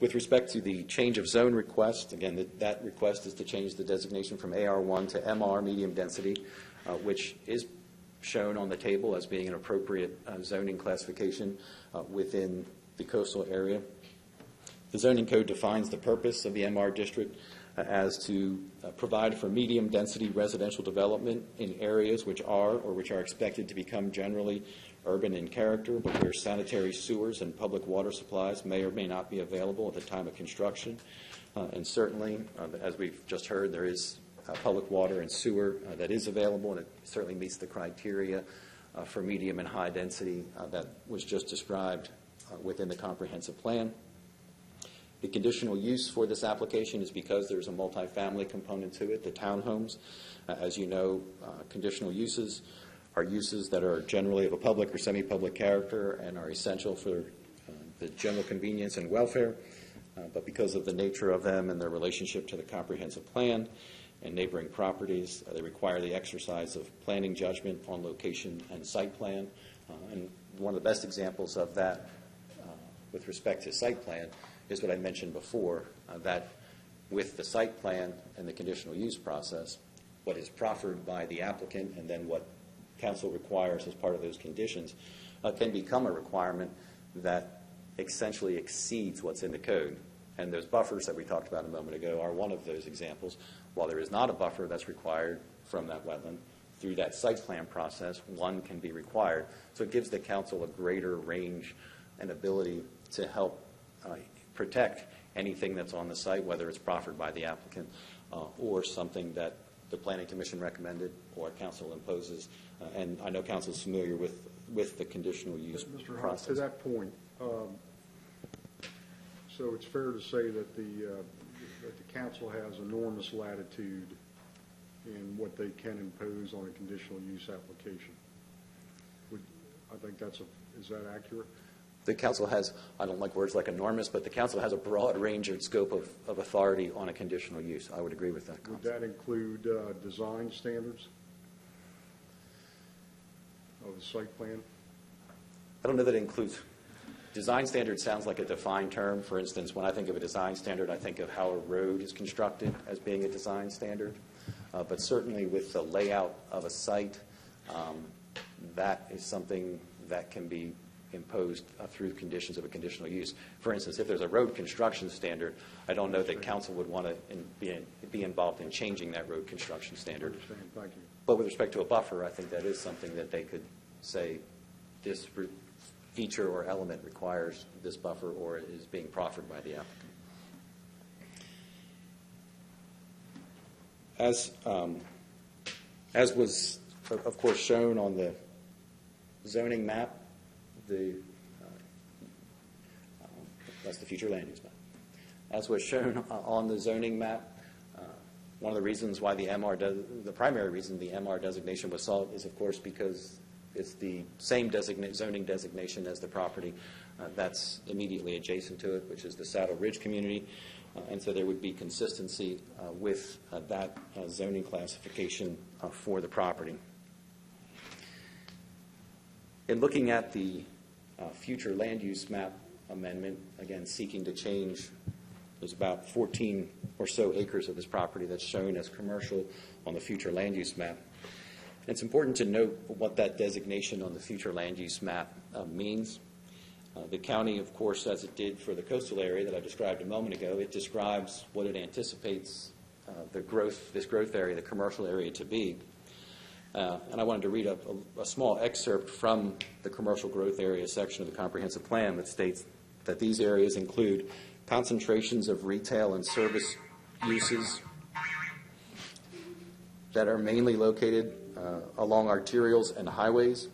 With respect to the change of zone request, again, that request is to change the designation from AR1 to MR, medium density, which is shown on the table as being an appropriate zoning classification within the coastal area. The zoning code defines the purpose of the MR district as to provide for medium density residential development in areas which are expected to become generally urban in character, but where sanitary sewers and public water supplies may or may not be available at the time of construction. And certainly, as we've just heard, there is public water and sewer that is available, and it certainly meets the criteria for medium and high density that was just described within the comprehensive plan. The conditional use for this application is because there's a multifamily component to it, the townhomes. As you know, conditional uses are uses that are generally of a public or semi-public character and are essential for the general convenience and welfare. But because of the nature of them and their relationship to the comprehensive plan and neighboring properties, they require the exercise of planning judgment on location and site plan. And one of the best examples of that with respect to site plan is what I mentioned before, that with the site plan and the conditional use process, what is proffered by the applicant and then what council requires as part of those conditions can become a requirement that essentially exceeds what's in the code. And those buffers that we talked about a moment ago are one of those examples. While there is not a buffer that's required from that wetland, through that site plan process, one can be required. So it gives the council a greater range and ability to help protect anything that's on the site, whether it's proffered by the applicant or something that the Planning Commission recommended or council imposes. And I know council is familiar with the conditional use Mr. process. Howeth, to that point, so it's fair to say that the council has enormous latitude in what they can impose on a conditional use application. I think is that accurate? The council has, I don't like words like enormous, but the council has a broad range and scope of authority on a conditional use. I would agree with that concept. Would that include design standards of the site plan? I don't know that it includes. Design standard sounds like a defined term. For instance, when I think of a design standard, I think of how a road is constructed as being a design standard. But certainly with the layout of a site, that is something that can be imposed through conditions of a conditional use. For instance, if there's a road construction standard, I don't know that council would want to be involved in changing that road construction standard. Thank you. But with respect to a buffer, I think that is something that they could say this feature or element requires this buffer or is being proffered by the applicant. As was, of course, shown on the zoning map, that's the future land use map. As was shown on the zoning map, One of the reasons why the primary reason the MR designation was sought is, of course, because it's the same zoning designation as the property that's immediately adjacent to it, which is the Saddle Ridge community. And so there would be consistency with that zoning classification for the property. In looking at the future land use map amendment, again seeking to change, there's about 14 or so acres of this property that's shown as commercial on the future land use map. It's important to note what that designation on the future land use map means. The county, of course, as it did for the coastal area that I described a moment ago, it describes what it anticipates this growth area, the commercial area, to be. And I wanted to read a small excerpt from the commercial growth area section of the comprehensive plan that states that these areas include concentrations of retail and service uses that are mainly located along arterials and highways,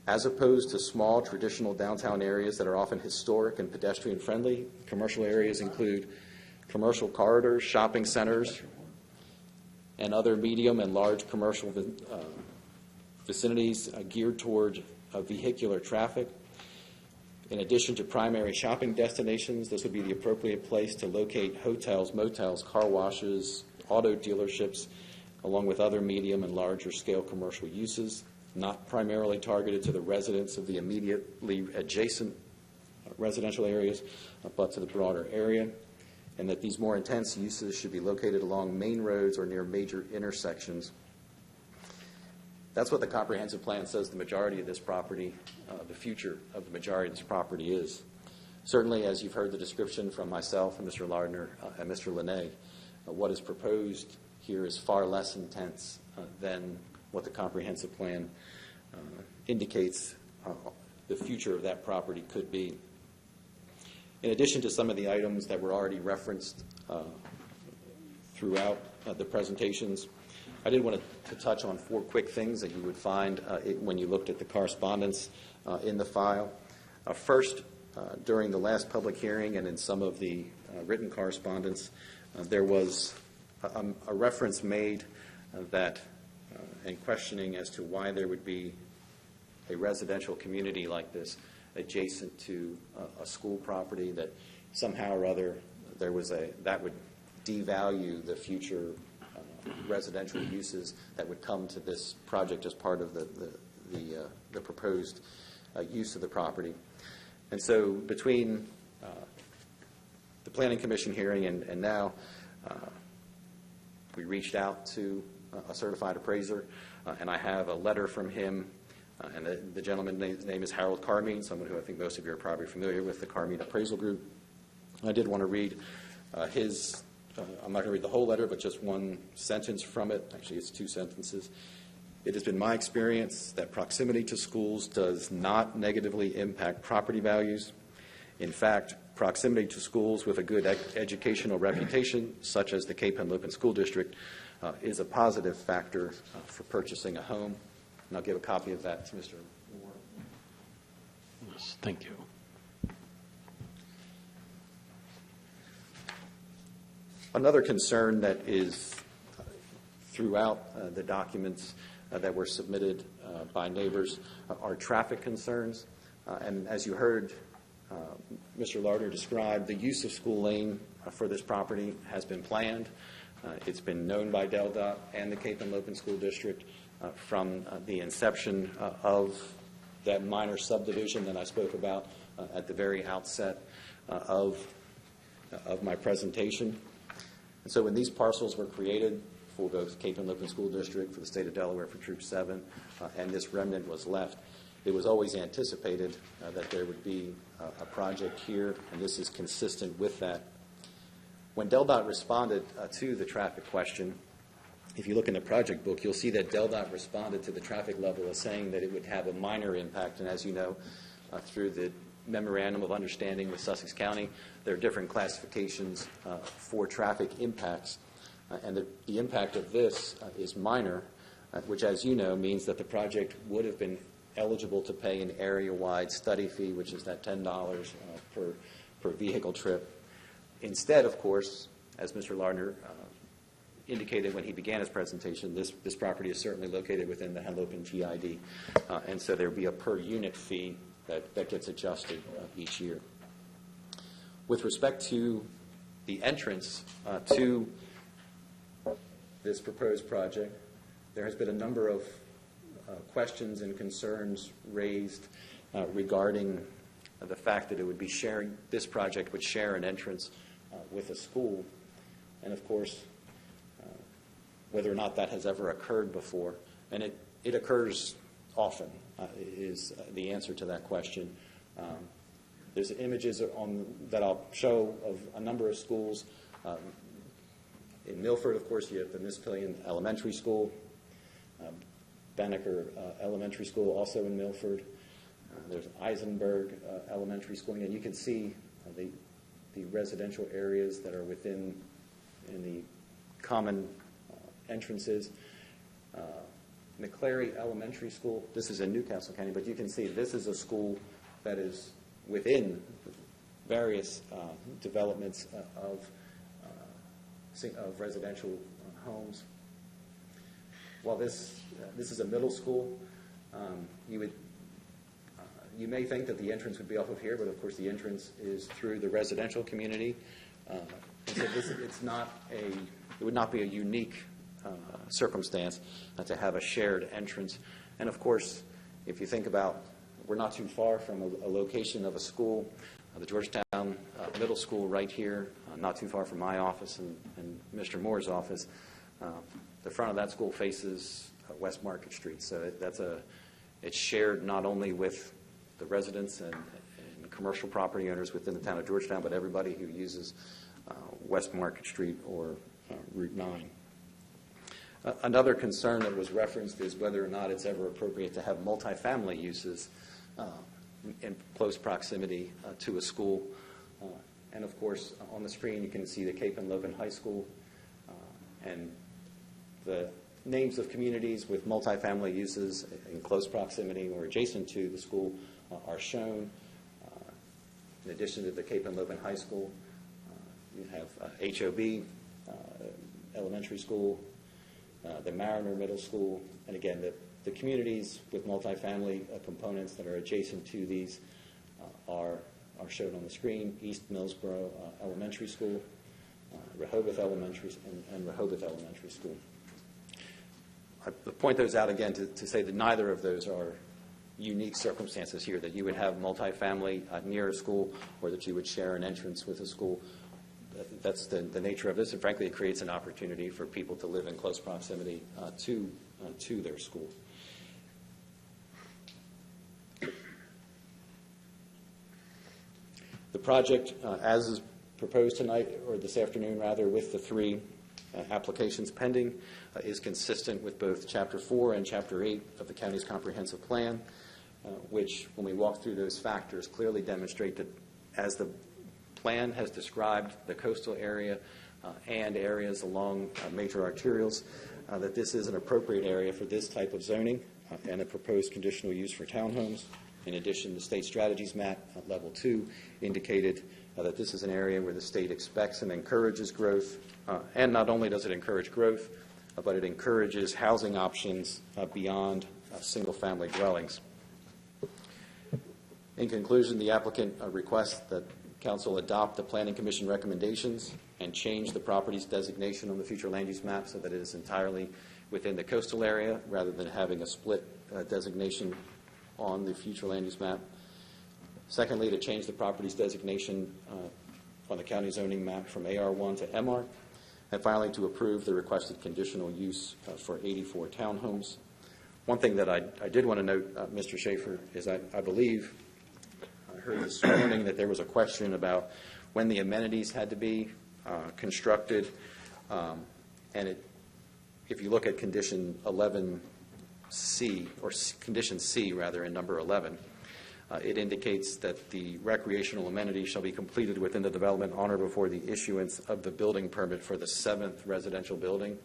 as opposed to small traditional downtown areas that are often historic and pedestrian friendly. Commercial areas include commercial corridors, shopping centers, and other medium and large commercial vicinities geared toward vehicular traffic. In addition to primary shopping destinations, this would be the appropriate place to locate hotels, motels, car washes, auto dealerships, along with other medium and larger scale commercial uses, not primarily targeted to the residents of the immediately adjacent residential areas, but to the broader area, and that these more intense uses should be located along main roads or near major intersections. That's what the comprehensive plan says the majority of this property, the future of the majority of this property is. Certainly, as you've heard the description from myself and Mr. Lardner and Mr. Linné, what is proposed here is far less intense than what the comprehensive plan indicates the future of that property could be. In addition to some of the items that were already referenced throughout the presentations, I did want to touch on 4 quick things that you would find when you looked at the correspondence in the file. First, during the last public hearing and in some of the written correspondence, there was a reference made that and questioning as to why there would be a residential community like this adjacent to a school property, that somehow or other that would devalue the future residential uses that would come to this project as part of the proposed use of the property. And so between the Planning Commission hearing and now, we reached out to a certified appraiser, and I have a letter from him, and the gentleman's name is Harold Carmine, someone who I think most of you are probably familiar with, the Carmine Appraisal Group. I did want to read his, I'm not going to read the whole letter, but just one sentence from it. Actually, it's 2 sentences. It has been my experience that proximity to schools does not negatively impact property values. In fact, proximity to schools with a good educational reputation, such as the Cape Henlopen School District, is a positive factor for purchasing a home. And I'll give a copy of that to Mr. Moore. Yes, thank you. Another concern that is throughout the documents that were submitted by neighbors are traffic concerns. And as you heard Mr. Lardner describe, the use of School Lane for this property has been planned. It's been known by DelDOT and the Cape Henlopen School District from the inception of that minor subdivision that I spoke about at the very outset of my presentation. And so when these parcels were created for both Cape Henlopen School District, for the state of Delaware, for Troop 7, and this remnant was left, it was always anticipated that there would be a project here, and this is consistent with that. When DelDOT responded to the traffic question, if you look in the project book, you'll see that DelDOT responded to the traffic level as saying that it would have a minor impact. And as you know, through the Memorandum of Understanding with Sussex County, there are different classifications for traffic impacts. And the impact of this is minor, which, as you know, means that the project would have been eligible to pay an area-wide study fee, which is that $10 per vehicle trip. Instead, of course, as Mr. Lardner indicated when he began his presentation, this property is certainly located within the Henlopen GID, and so there will be a per-unit fee that gets adjusted each year. With respect to the entrance to this proposed project, there has been a number of questions and concerns raised regarding the fact that it would be sharing, this project would share an entrance with a school, and of course, whether or not that has ever occurred before. And it occurs often, is the answer to that question. There's images that I'll show of a number of schools. In Milford, of course, you have the Mispillion Elementary School, Banneker Elementary School, also in Milford. There's Eisenberg Elementary School, and you can see the residential areas that are within in the common entrances. McClary Elementary School, this is in Newcastle County, but you can see this is a school that is within various developments of residential homes. While this is a middle school, you may think that the entrance would be off of here, but of course the entrance is through the residential community. So it would not be a unique circumstance to have a shared entrance. And of course, if you think about, we're not too far from a location of a school, the Georgetown Middle School right here, not too far from my office and Mr. Moore's office. The front of that school faces West Market Street, so it's shared not only with the residents and commercial property owners within the town of Georgetown, but everybody who uses West Market Street or Route 9. Another concern that was referenced is whether or not it's ever appropriate to have multifamily uses in close proximity to a school. And of course, on the screen you can see the Cape and Logan High School, and the names of communities with multifamily uses in close proximity or adjacent to the school are shown. In addition to the Cape and Logan High School, you have HOB Elementary School, the Mariner Middle School, and again, the communities with multifamily components that are adjacent to these are shown on the screen: East Millsboro Elementary School, Rehoboth Elementary, and Rehoboth Elementary School. I point those out again to say that neither of those are unique circumstances here, that you would have multifamily near a school or that you would share an entrance with a school. That's the nature of this, and frankly, it creates an opportunity for people to live in close proximity to their school. The project, as is proposed tonight, or this afternoon rather, with the three applications pending, is consistent with both Chapter 4 and Chapter 8 of the county's comprehensive plan, which, when we walk through those factors, clearly demonstrate that as the plan has described the coastal area and areas along major arterials, that this is an appropriate area for this type of zoning and a proposed conditional use for townhomes. In addition, the state strategies map at level 2 indicated that this is an area where the state expects and encourages growth, and not only does it encourage growth, but it encourages housing options beyond single-family dwellings. In conclusion, the applicant requests that Council adopt the Planning Commission recommendations and change the property's designation on the future land use map so that it is entirely within the coastal area rather than having a split designation on the future land use map. Secondly, to change the property's designation on the county zoning map from AR1 to MR. And finally, to approve the requested conditional use for 84 townhomes. One thing that I did want to note, Mr. Schaefer, is I believe I heard this morning that there was a question about when the amenities had to be constructed. And if you look at condition 11C, or condition C rather, in number 11, it indicates that the recreational amenities shall be completed within the development on or before the issuance of the building permit for the 7th residential building,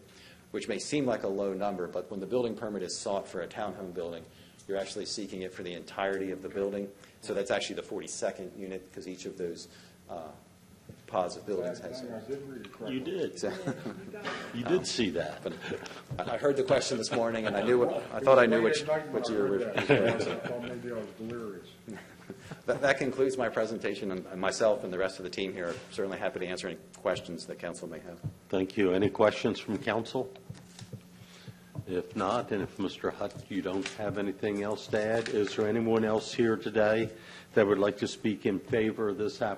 which may seem like a low number, but when the building permit is sought for a townhome building, you're actually seeking it for the entirety of the building. So that's actually the 42nd unit, because each of those composite buildings has. I did read it correctly. You did. So, You did see that. but I heard the question this morning, and I thought I knew what you were referring to. I thought maybe I was delirious. That concludes my presentation, and myself and the rest of the team here are certainly happy to answer any questions that council may have. Thank you. Any questions from council? If not, and if Mr. Hutt, you don't have anything else to add, is there anyone else here today that would like to speak in favor of this application?